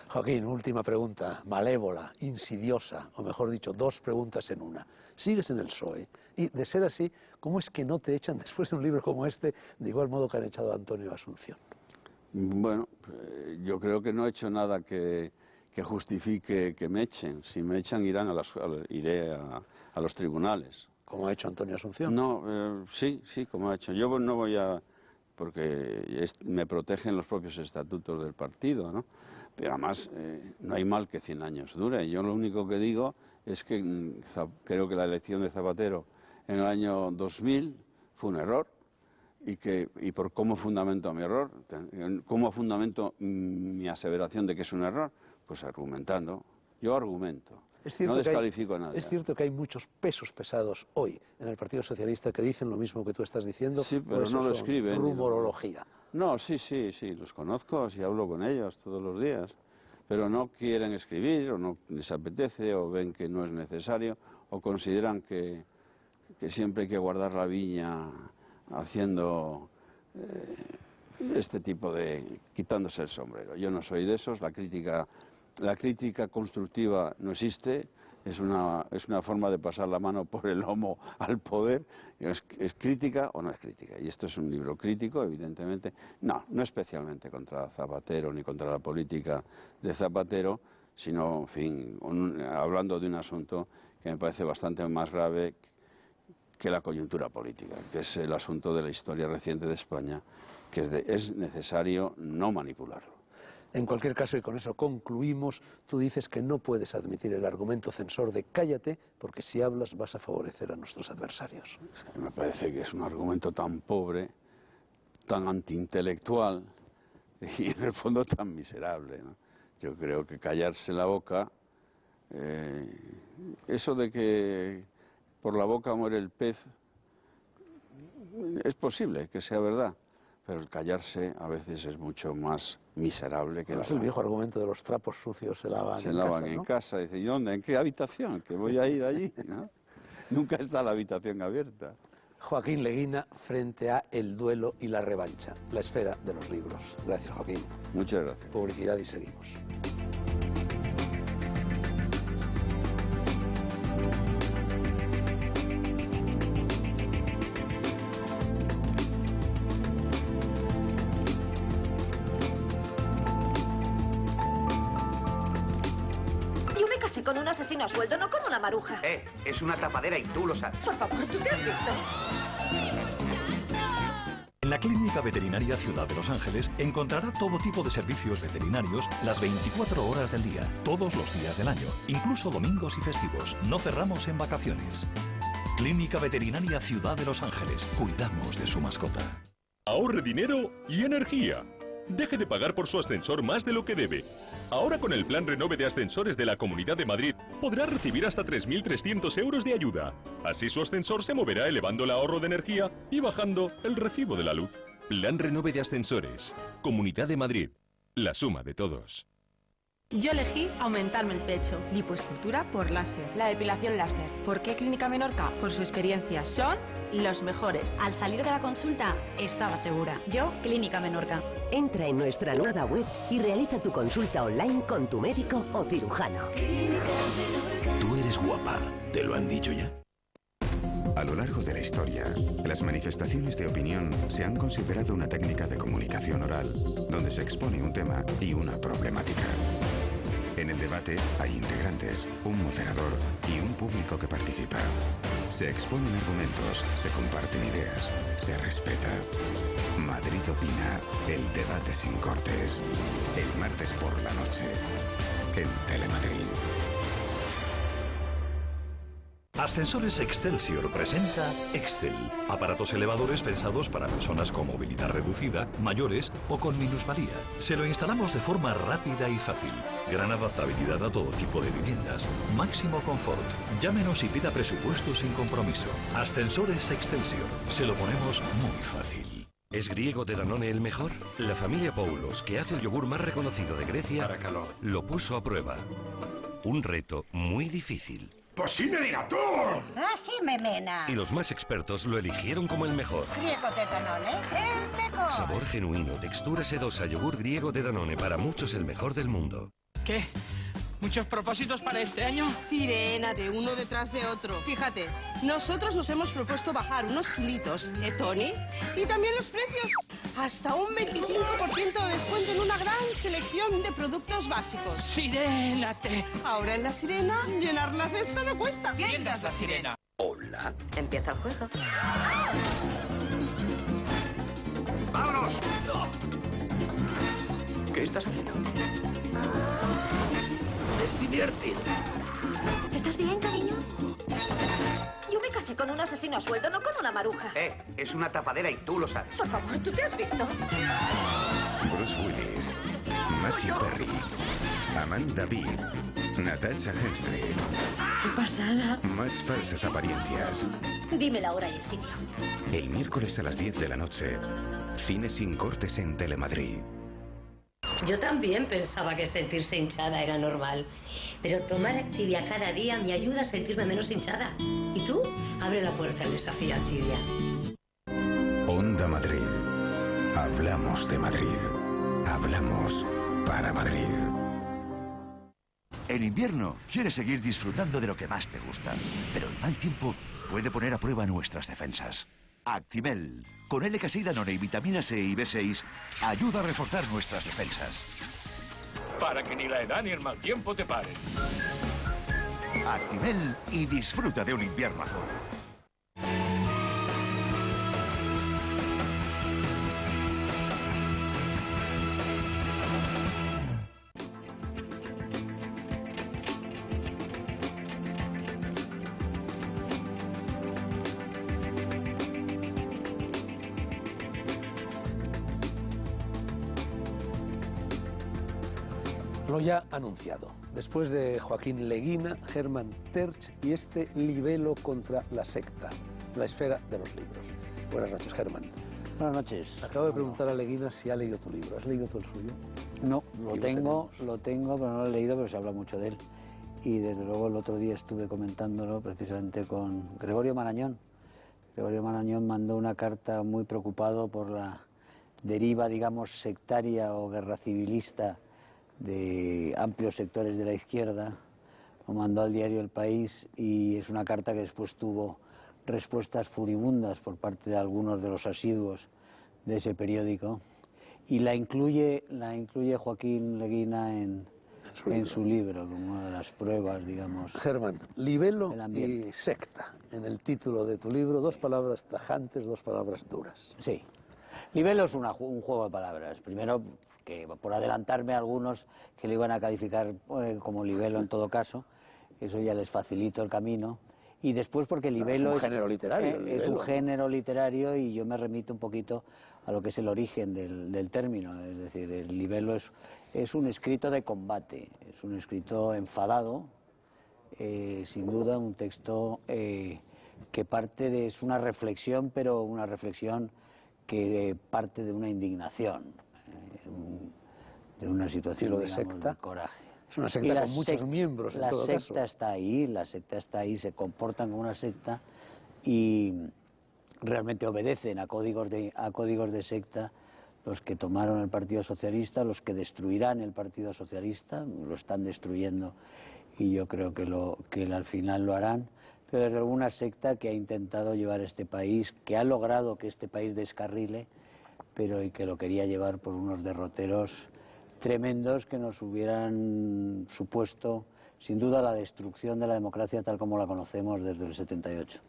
Joaquín, última pregunta, malévola, insidiosa, o mejor dicho, dos preguntas en una. Sigues en el PSOE y, de ser así, ¿cómo es que no te echan después de un libro como este, de igual modo que han echado a Antonio Asunción? Bueno, yo creo que no he hecho nada que justifique que me echen. Si me echan iré a los tribunales. ¿Como ha hecho Antonio Asunción? No, sí, como ha hecho. Yo no voy a... porque me protegen los propios estatutos del partido, ¿no? Pero además no hay mal que 100 años dure. Yo lo único que digo es que creo que la elección de Zapatero en el año 2000 fue un error y por cómo fundamento mi error, cómo fundamento mi aseveración de que es un error, pues argumentando. Yo argumento. No descalifico a nadie. Es cierto que hay muchos pesos pesados hoy en el Partido Socialista que dicen lo mismo que tú estás diciendo. Sí, pero no lo escriben. Rumorología. No, sí, los conozco, y hablo con ellos todos los días. Pero no quieren escribir, o no les apetece, o ven que no es necesario, o consideran que siempre hay que guardar la viña haciendo este tipo de... quitándose el sombrero. Yo no soy de esos, la crítica constructiva no existe, es una forma de pasar la mano por el lomo al poder. ¿Es crítica o no es crítica? Y esto es un libro crítico, evidentemente. No especialmente contra Zapatero ni contra la política de Zapatero, sino, en fin, hablando de un asunto que me parece bastante más grave que la coyuntura política, que es el asunto de la historia reciente de España, que es necesario no manipularlo. En cualquier caso, y con eso concluimos, tú dices que no puedes admitir el argumento censor de cállate, porque si hablas vas a favorecer a nuestros adversarios. Me parece que es un argumento tan pobre, tan antiintelectual y en el fondo tan miserable, ¿no? Yo creo que callarse la boca, eso de que por la boca muere el pez, es posible que sea verdad. Pero el callarse a veces es mucho más miserable que es el viejo argumento de los trapos sucios se lavan en casa. Dice, ¿y dónde? ¿En qué habitación? Que voy a ir allí, ¿no? Nunca está la habitación abierta. Joaquín Leguina frente a El duelo y la revancha, la esfera de los libros. Gracias, Joaquín. Muchas gracias. Publicidad y seguimos. Con un asesino a sueldo, no con una maruja. Es una tapadera y tú lo sabes. Por favor, ¿tú te has visto? En la Clínica Veterinaria Ciudad de Los Ángeles encontrará todo tipo de servicios veterinarios las 24 horas del día, todos los días del año, incluso domingos y festivos. No cerramos en vacaciones. Clínica Veterinaria Ciudad de Los Ángeles. Cuidamos de su mascota. Ahorre dinero y energía. Deje de pagar por su ascensor más de lo que debe. Ahora con el plan Renove de ascensores de la Comunidad de Madrid podrá recibir hasta 3.300 euros de ayuda. Así su ascensor se moverá elevando el ahorro de energía y bajando el recibo de la luz. Plan Renove de ascensores. Comunidad de Madrid. La suma de todos. Yo elegí aumentarme el pecho. Lipoescultura por láser. La depilación láser. ¿Por qué Clínica Menorca? Por su experiencia. Son los mejores. Al salir de la consulta, estaba segura. Yo, Clínica Menorca. Entra en nuestra nueva web y realiza tu consulta online con tu médico o cirujano. Tú eres guapa, ¿te lo han dicho ya? A lo largo de la historia, las manifestaciones de opinión se han considerado una técnica de comunicación oral, donde se expone un tema y una problemática. En el debate hay integrantes, un moderador y un público que participa. Se exponen argumentos, se comparten ideas, se respeta. Madrid opina, el debate sin cortes. El martes por la noche, en Telemadrid. Ascensores Excelsior presenta Excel. Aparatos elevadores pensados para personas con movilidad reducida, mayores o con minusvalía. Se lo instalamos de forma rápida y fácil. Gran adaptabilidad a todo tipo de viviendas. Máximo confort. Llámenos y pida presupuesto sin compromiso. Ascensores Excelsior. Se lo ponemos muy fácil. ¿Es griego de Danone el mejor? La familia Poulos, que hace el yogur más reconocido de Grecia, lo puso a prueba. Un reto muy difícil. ¡Pues sí me dirá tú! ¡Ah, sí, memena! Y los más expertos lo eligieron como el mejor. Griego de Danone, el mejor. Sabor genuino, textura sedosa, yogur griego de Danone, para muchos el mejor del mundo. ¿Qué? ¿Muchos propósitos para este año? Sirénate, uno detrás de otro. Fíjate, nosotros nos hemos propuesto bajar unos kilitos, Tony? Y también los precios. Hasta un 25% de descuento en una gran selección de productos básicos. ¡Sirénate! Ahora en La Sirena, llenar la cesta no cuesta. Tiendas La Sirena. Hola. Empieza el juego. ¡Vámonos! ¿Qué estás haciendo? Es divertido. ¿Estás bien, cariño? Yo me casé con un asesino a sueldo, no con una maruja. Es una tapadera y tú lo sabes. Por favor, ¿tú te has visto? Bruce Willis, Matthew Perry, Amanda Beard, Natasha Henstridge. ¡Qué pasada! Más falsas apariencias. Dime la hora y el sitio. El miércoles a las 10 de la noche, Cine sin cortes en Telemadrid. Yo también pensaba que sentirse hinchada era normal, pero tomar Activia cada día me ayuda a sentirme menos hinchada. ¿Y tú? Abre la puerta al desafío Activia. Onda Madrid. Hablamos de Madrid. Hablamos para Madrid. En invierno quieres seguir disfrutando de lo que más te gusta, pero el mal tiempo puede poner a prueba nuestras defensas. Actimel, con L-Casein Danone y vitamina C y B6, ayuda a reforzar nuestras defensas. Para que ni la edad ni el mal tiempo te paren. Actimel y disfruta de un invierno azul. Lo ya anunciado. Después de Joaquín Leguina, Hermann Tertsch y este libelo contra la secta, la esfera de los libros. Buenas noches, Hermann. Buenas noches. Acabo de preguntar a Leguina si ha leído tu libro. ¿Has leído tú el suyo? No, lo tengo, pero no lo he leído, pero se habla mucho de él. Y desde luego el otro día estuve comentándolo precisamente con Gregorio Marañón. Gregorio Marañón mandó una carta muy preocupado por la deriva, digamos, sectaria o guerra civilista de amplios sectores de la izquierda. Lo mandó al diario El País y es una carta que después tuvo respuestas furibundas por parte de algunos de los asiduos de ese periódico, y la incluye Joaquín Leguina en su libro como una de las pruebas, digamos. Hermann, libelo y secta en el título de tu libro, dos palabras tajantes, dos palabras duras. Sí, libelo es un juego de palabras. Primero, que por adelantarme a algunos que le iban a calificar como libelo en todo caso, eso ya les facilito el camino. Y después porque libelo es un género literario. Es un género literario y yo me remito un poquito a lo que es el origen del término. Es decir, el libelo es un escrito de combate, es un escrito enfadado, sin duda un texto que parte es una reflexión, pero una reflexión que parte de una indignación, de una situación, de digamos, secta. De coraje. Es una secta con muchos miembros, en todo caso. La secta está ahí, se comportan como una secta y realmente obedecen a códigos de secta, los que tomaron el Partido Socialista, los que destruirán el Partido Socialista, lo están destruyendo y yo creo que al final lo harán, pero una secta que ha intentado llevar este país, que ha logrado que este país descarrile, pero y que lo quería llevar por unos derroteros tremendos que nos hubieran supuesto, sin duda, la destrucción de la democracia tal como la conocemos desde el 78.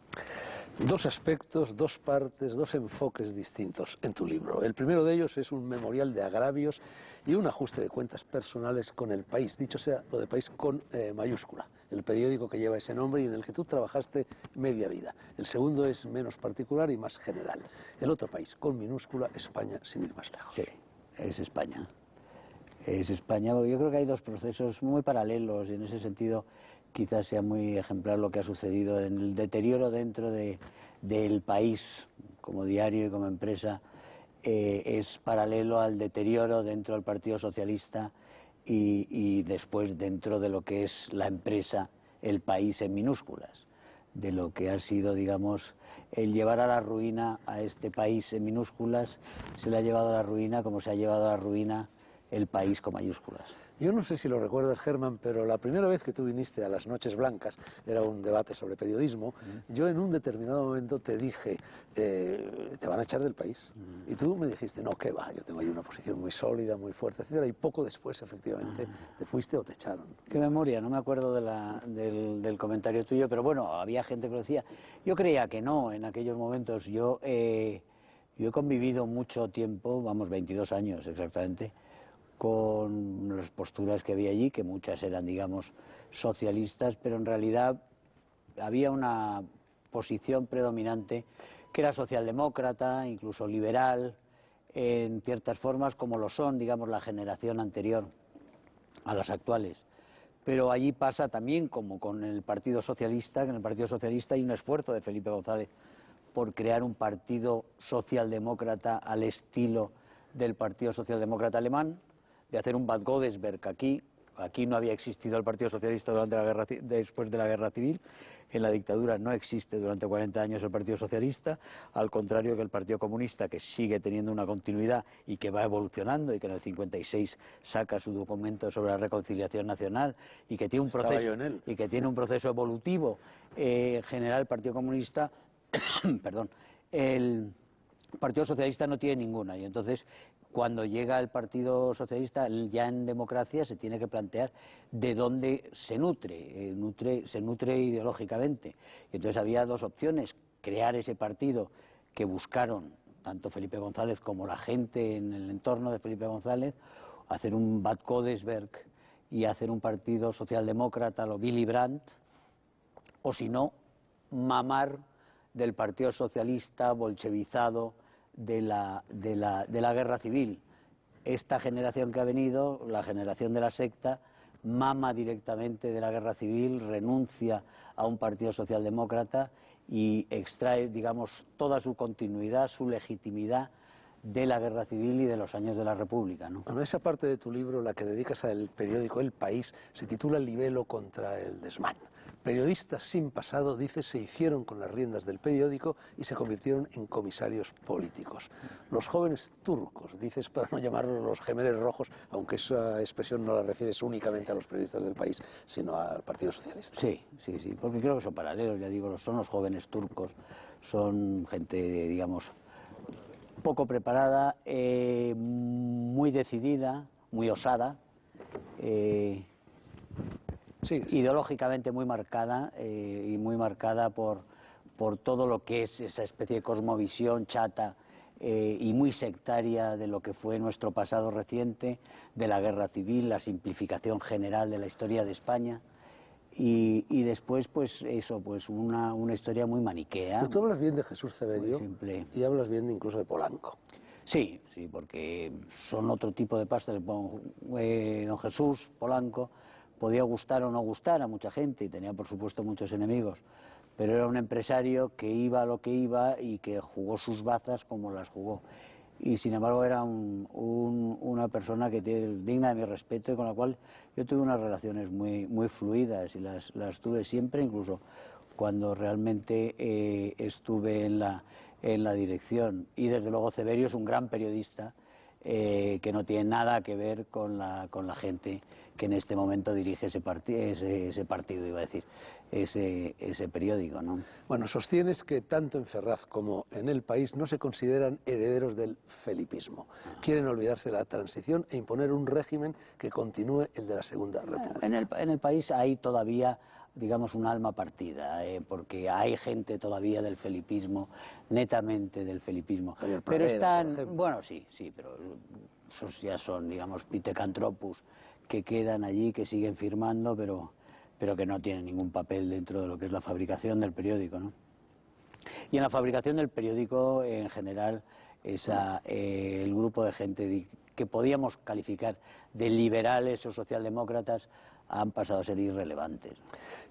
Dos aspectos, dos partes, dos enfoques distintos en tu libro. El primero de ellos es un memorial de agravios y un ajuste de cuentas personales con El País, dicho sea lo de País con mayúscula, el periódico que lleva ese nombre y en el que tú trabajaste media vida. El segundo es menos particular y más general. El otro País, con minúscula, España, sin ir más lejos. Sí, es España. Es España, porque yo creo que hay dos procesos muy paralelos y en ese sentido quizás sea muy ejemplar lo que ha sucedido en el deterioro dentro del País como diario y como empresa. Es paralelo al deterioro dentro del Partido Socialista y después dentro de lo que es la empresa, El País en minúsculas, de lo que ha sido, digamos, el llevar a la ruina a este país en minúsculas. Se le ha llevado a la ruina como se ha llevado a la ruina El País con mayúsculas. Yo no sé si lo recuerdas, Germán, pero la primera vez que tú viniste a las Noches Blancas, era un debate sobre periodismo, yo en un determinado momento te dije, te van a echar del País. Y tú me dijiste, no, qué va, yo tengo ahí una posición muy sólida, muy fuerte, etcétera. Y poco después, efectivamente, te fuiste o te echaron. Qué memoria, no me acuerdo del comentario tuyo, pero bueno, había gente que lo decía. Yo creía que no en aquellos momentos. Yo he convivido mucho tiempo, vamos, 22 años exactamente, con las posturas que había allí, que muchas eran, digamos, socialistas, pero en realidad había una posición predominante que era socialdemócrata, incluso liberal, en ciertas formas, como lo son, digamos, la generación anterior a las actuales. Pero allí pasa también, como con el Partido Socialista, que en el Partido Socialista hay un esfuerzo de Felipe González por crear un partido socialdemócrata al estilo del Partido Socialdemócrata alemán, de hacer un Bad Godesberg aquí. Aquí no había existido el Partido Socialista después de la Guerra Civil. En la dictadura no existe durante 40 años el Partido Socialista, al contrario que el Partido Comunista, que sigue teniendo una continuidad y que va evolucionando y que en el 56 saca su documento sobre la reconciliación nacional y que tiene un proceso evolutivo general. El Partido Comunista, perdón, el Partido Socialista no tiene ninguna, y entonces cuando llega el Partido Socialista ya en democracia se tiene que plantear de dónde se nutre, se nutre ideológicamente. Y entonces había dos opciones: crear ese partido que buscaron tanto Felipe González como la gente en el entorno de Felipe González, hacer un Bad Godesberg y hacer un partido socialdemócrata, lo Willy Brandt, o si no, mamar del Partido Socialista bolchevizado de la Guerra Civil. Esta generación que ha venido, la generación de la secta, mama directamente de la Guerra Civil, renuncia a un partido socialdemócrata y extrae, digamos, toda su continuidad, su legitimidad de la Guerra Civil y de los años de la República, ¿no? Bueno, esa parte de tu libro, la que dedicas al periódico El País, se titula Libelo contra el desmán. Periodistas sin pasado, dices, se hicieron con las riendas del periódico y se convirtieron en comisarios políticos. Los jóvenes turcos, dices, para no llamarlos los gemeres rojos, aunque esa expresión no la refieres únicamente a los periodistas del País, sino al Partido Socialista. Sí, porque creo que son paralelos, ya digo, son los jóvenes turcos, son gente, digamos, poco preparada, muy decidida, muy osada, ideológicamente muy marcada y muy marcada por todo lo que es esa especie de cosmovisión chata y muy sectaria de lo que fue nuestro pasado reciente, de la Guerra Civil, la simplificación general de la historia de España. Y después, pues eso, pues una historia muy maniquea. Pero tú hablas bien de Jesús Severio y hablas bien incluso de Polanco. Sí, porque son otro tipo de pasta. Don Jesús Polanco podía gustar o no gustar a mucha gente y tenía, por supuesto, muchos enemigos, pero era un empresario que iba a lo que iba y que jugó sus bazas como las jugó. y sin embargo era una persona que tiene digna de mi respeto y con la cual yo tuve unas relaciones muy fluidas y las tuve siempre, incluso cuando realmente estuve en la dirección. Y desde luego Ceberio es un gran periodista que no tiene nada que ver con la gente que en este momento dirige ese partido, iba a decir, ese periódico, ¿no? Bueno, sostienes que tanto en Ferraz como en El País no se consideran herederos del felipismo. Quieren olvidarse de la transición e imponer un régimen que continúe el de la Segunda República. En el País hay todavía, digamos, un alma partida, porque hay gente todavía del felipismo, netamente del felipismo. Pero están, bueno, sí, pero esos ya son, digamos, pitecantropus que quedan allí, que siguen firmando, pero que no tienen ningún papel dentro de lo que es la fabricación del periódico, ¿no? Y en la fabricación del periódico, en general, el grupo de gente que podíamos calificar de liberales o socialdemócratas han pasado a ser irrelevantes.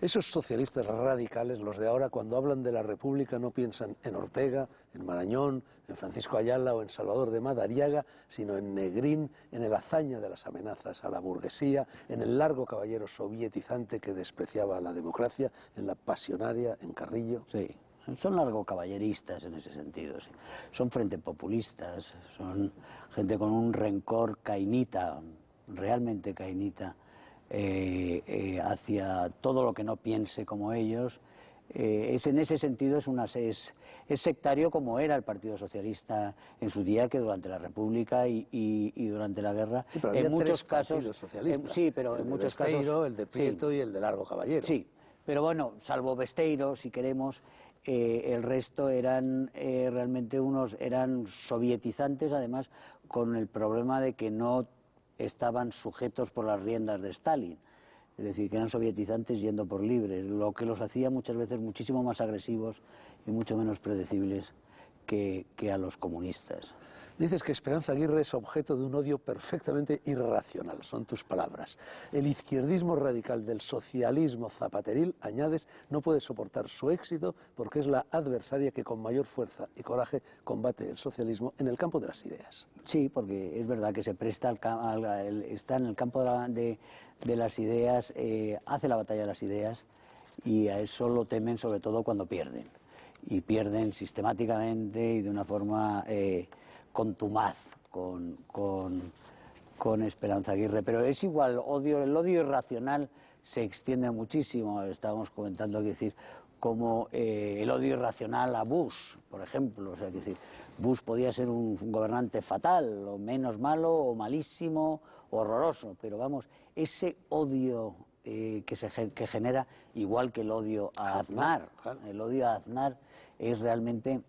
Esos socialistas radicales, los de ahora, cuando hablan de la República no piensan en Ortega, en Marañón, en Francisco Ayala o en Salvador de Madariaga, sino en Negrín, en el hazaña de las amenazas a la burguesía, en el largo caballero sovietizante que despreciaba a la democracia, en la pasionaria, en Carrillo. Sí. Son largo caballeristas en ese sentido, sí. Son frente populistas, son gente con un rencor cainita, realmente cainita, hacia todo lo que no piense como ellos. En ese sentido es sectario como era el Partido Socialista en su día, que durante la República y durante la guerra, sí, pero había en muchos casos, socialistas. sí, pero el en de muchos Besteiro, casos, el de Prieto, sí, y el de Largo Caballero. Sí, pero bueno, salvo Besteiro, si queremos, el resto eran realmente eran sovietizantes, además con el problema de que no estaban sujetos por las riendas de Stalin, es decir, que eran sovietizantes yendo por libre, lo que los hacía muchas veces muchísimo más agresivos y mucho menos predecibles que a los comunistas. Dices que Esperanza Aguirre es objeto de un odio perfectamente irracional, son tus palabras. El izquierdismo radical del socialismo zapateril, añades, no puede soportar su éxito porque es la adversaria que con mayor fuerza y coraje combate el socialismo en el campo de las ideas. Sí, porque es verdad que se presta está en el campo de las ideas, hace la batalla de las ideas, y a eso lo temen sobre todo cuando pierden. Y pierden sistemáticamente y de una forma contumaz con Esperanza Aguirre. Pero es igual, el odio irracional se extiende muchísimo. Estábamos comentando, es decir, como el odio irracional a Bush, por ejemplo. O sea, es decir, Bush podía ser un gobernante fatal, o menos malo, o malísimo, horroroso, pero vamos, ese odio que genera, igual que el odio a Aznar, el odio a Aznar es realmente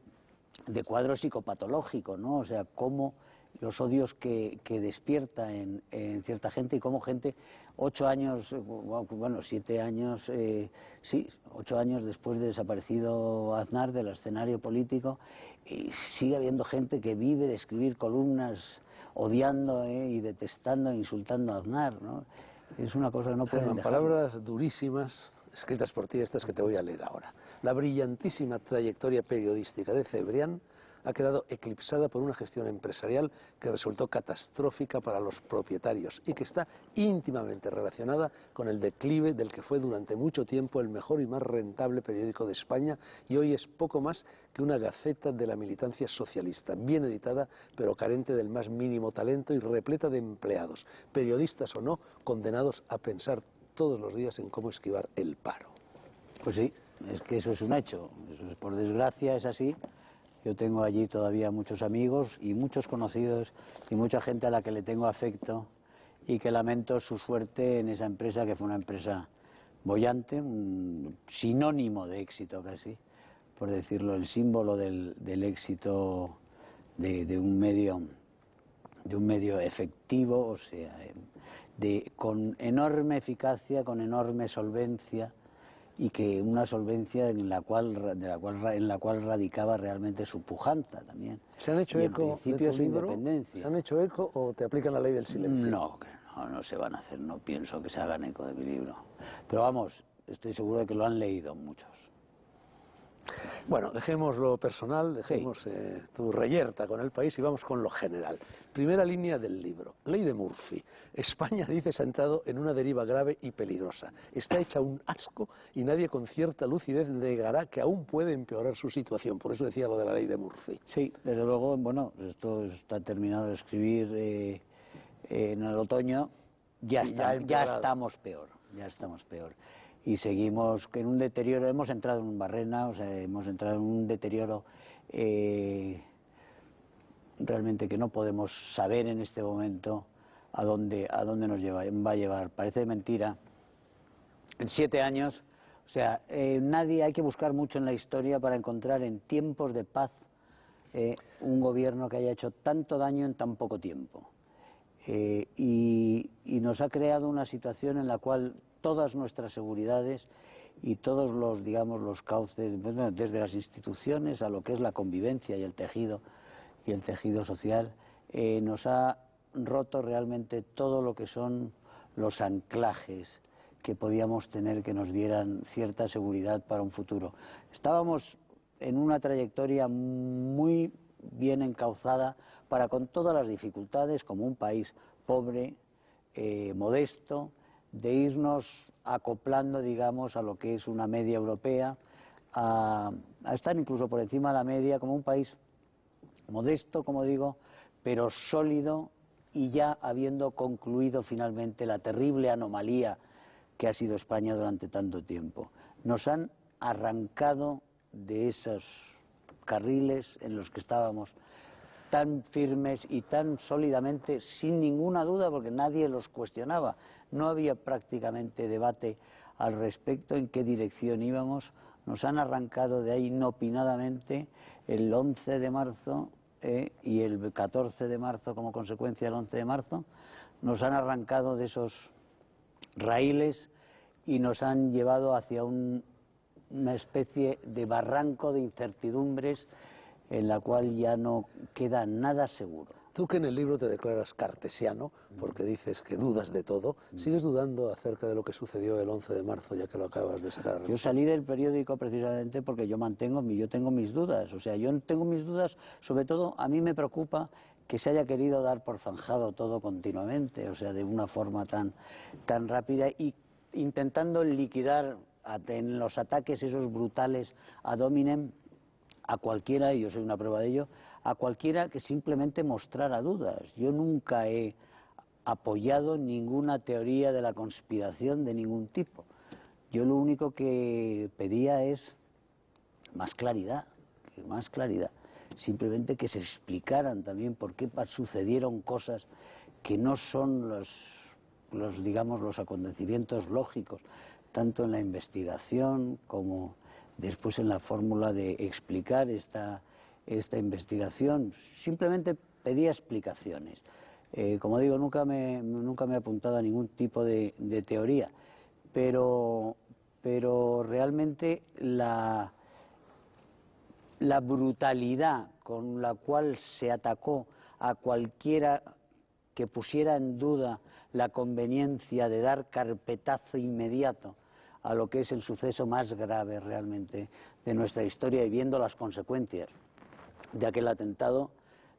de cuadro psicopatológico, ¿no? O sea, cómo los odios que despierta en cierta gente, y cómo gente 8 años, bueno, 7 años, sí, 8 años después de desaparecido Aznar del escenario político, sigue habiendo gente que vive de escribir columnas odiando y detestando e insultando a Aznar, ¿no? Es una cosa que no pueden dejar. Palabras durísimas, escritas por ti, estas que te voy a leer ahora. La brillantísima trayectoria periodística de Cebrián ha quedado eclipsada por una gestión empresarial que resultó catastrófica para los propietarios y que está íntimamente relacionada con el declive del que fue durante mucho tiempo el mejor y más rentable periódico de España, y hoy es poco más que una gaceta de la militancia socialista, bien editada pero carente del más mínimo talento y repleta de empleados, periodistas o no, condenados a pensar todos los días en cómo esquivar el paro. Pues sí, es que eso es un hecho, eso es, por desgracia es así. Yo tengo allí todavía muchos amigos y muchos conocidos y mucha gente a la que le tengo afecto y que lamento su suerte en esa empresa, que fue una empresa boyante, un sinónimo de éxito casi, por decirlo, el símbolo del éxito de un medio efectivo, o sea, con enorme eficacia, con enorme solvencia, y que una solvencia en la cual radicaba realmente su pujanza también. ¿Se han hecho eco de tu libro? Independencia. ¿Se han hecho eco o te aplican la ley del silencio? No se van a hacer, no pienso que se hagan eco de mi libro. Pero vamos, estoy seguro de que lo han leído muchos. Bueno, dejemos lo personal, dejemos tu reyerta con el país y vamos con lo general. Primera línea del libro. Ley de Murphy. España, dice, se ha entrado en una deriva grave y peligrosa. Está hecha un asco y nadie con cierta lucidez negará que aún puede empeorar su situación. Por eso decía lo de la ley de Murphy. Sí, desde luego, bueno, esto está terminado de escribir en el otoño. Ya estamos peor. Y seguimos en un deterioro, hemos entrado en un barrena, o sea, hemos entrado en un deterioro realmente que no podemos saber en este momento a dónde nos va a llevar. Parece mentira. En 7 años, o sea, hay que buscar mucho en la historia para encontrar en tiempos de paz un gobierno que haya hecho tanto daño en tan poco tiempo. Y nos ha creado una situación en la cual todas nuestras seguridades y todos los, digamos, los cauces, bueno, desde las instituciones a lo que es la convivencia y el tejido social, nos ha roto realmente todo lo que son los anclajes que podíamos tener que nos dieran cierta seguridad para un futuro. Estábamos en una trayectoria muy bien encauzada para, con todas las dificultades, como un país pobre, modesto, de irnos acoplando, digamos, a lo que es una media europea, a estar incluso por encima de la media, como un país modesto, como digo, pero sólido, y ya habiendo concluido finalmente la terrible anomalía que ha sido España durante tanto tiempo. Nos han arrancado de esos carriles en los que estábamos tan firmes y tan sólidamente, sin ninguna duda, porque nadie los cuestionaba. No había prácticamente debate al respecto en qué dirección íbamos. Nos han arrancado de ahí inopinadamente el 11 de marzo y el 14 de marzo, como consecuencia del 11 de marzo, nos han arrancado de esos raíles y nos han llevado hacia una especie de barranco de incertidumbres en la cual ya no queda nada seguro. Tú, que en el libro te declaras cartesiano, porque dices que dudas de todo, ¿sigues dudando acerca de lo que sucedió el 11 de marzo, ya que lo acabas de sacar? Yo salí del periódico precisamente porque yo tengo mis dudas. O sea, yo tengo mis dudas, sobre todo a mí me preocupa que se haya querido dar por zanjado todo continuamente, o sea, de una forma tan rápida, y intentando liquidar en los ataques esos brutales ad hominem a cualquiera, y yo soy una prueba de ello, a cualquiera que simplemente mostrara dudas. Yo nunca he apoyado ninguna teoría de la conspiración de ningún tipo. Yo lo único que pedía es más claridad, simplemente que se explicaran también por qué sucedieron cosas que no son los acontecimientos lógicos, tanto en la investigación como después en la fórmula de explicar esta investigación. Simplemente pedía explicaciones. Como digo, nunca me he apuntado a ningún tipo de teoría, pero realmente la brutalidad con la cual se atacó a cualquiera que pusiera en duda la conveniencia de dar carpetazo inmediato a lo que es el suceso más grave realmente de nuestra historia, y viendo las consecuencias de aquel atentado,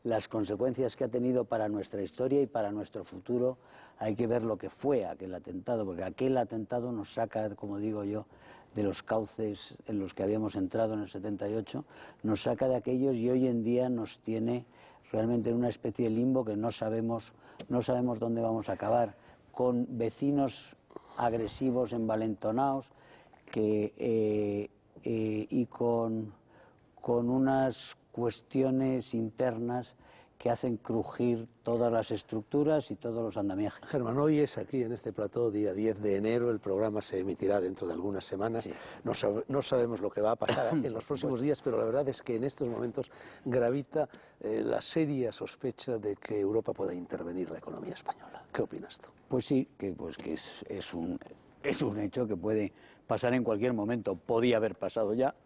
las consecuencias que ha tenido para nuestra historia y para nuestro futuro. Hay que ver lo que fue aquel atentado, porque aquel atentado nos saca, como digo yo, de los cauces en los que habíamos entrado en el 78, nos saca de aquellos y hoy en día nos tiene realmente en una especie de limbo que no sabemos dónde vamos a acabar, con vecinos agresivos, envalentonados, y con unas cuestiones internas que hacen crujir todas las estructuras y todos los andamiajes. Germán, hoy es aquí en este plató, día 10 de enero, el programa se emitirá dentro de algunas semanas. Sí. No sabemos lo que va a pasar en los próximos días, pero la verdad es que en estos momentos gravita la seria sospecha de que Europa pueda intervenir la economía española. ¿Qué opinas tú? Pues sí, que es un hecho que puede pasar en cualquier momento. Podía haber pasado ya.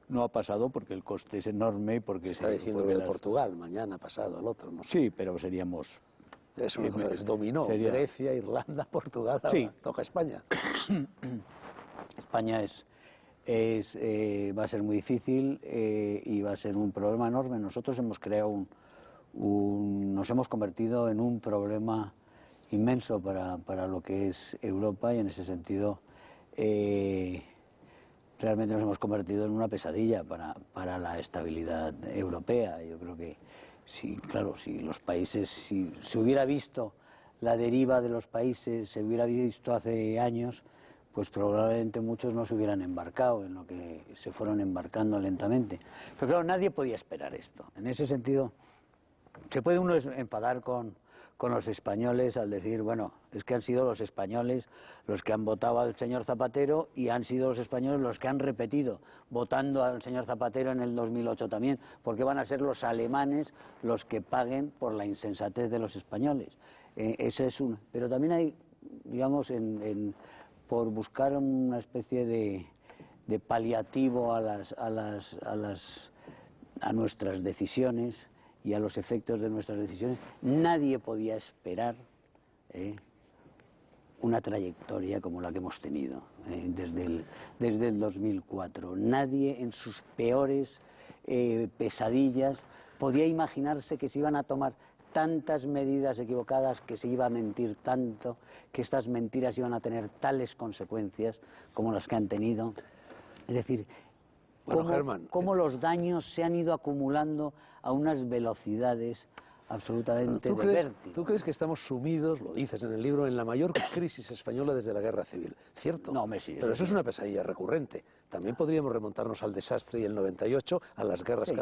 No ha pasado porque el coste es enorme y porque está diciendo lo de Portugal, mañana, pasado, el otro, no sé. Sí, pero seríamos... Es una cosa que dominó, Grecia, Irlanda, Portugal, ahora toca España. España va a ser muy difícil y va a ser un problema enorme. Nosotros hemos creado nos hemos convertido en un problema inmenso para lo que es Europa, y en ese sentido realmente nos hemos convertido en una pesadilla para la estabilidad europea. Yo creo que si los países, si se hubiera visto la deriva de los países, se hubiera visto hace años, pues probablemente muchos no se hubieran embarcado en lo que se fueron embarcando lentamente. Pero claro, nadie podía esperar esto. En ese sentido, se puede uno enfadar con los españoles al decir, bueno, es que han sido los españoles los que han votado al señor Zapatero, y han sido los españoles los que han repetido votando al señor Zapatero en el 2008 también, porque van a ser los alemanes los que paguen por la insensatez de los españoles. Eso es uno. Pero también hay, digamos, por buscar una especie de paliativo a nuestras decisiones y a los efectos de nuestras decisiones, nadie podía esperar una trayectoria como la que hemos tenido desde el 2004. Nadie en sus peores pesadillas podía imaginarse que se iban a tomar tantas medidas equivocadas, que se iba a mentir tanto, que estas mentiras iban a tener tales consecuencias como las que han tenido. Es decir, cómo los daños se han ido acumulando a unas velocidades absolutamente de vértigo. ¿Tú crees que estamos sumidos, lo dices en el libro, en la mayor crisis española desde la Guerra Civil? ¿Cierto? No, sí. Pero eso es una pesadilla recurrente. También podríamos remontarnos al desastre y el 98, a las guerras. Sí.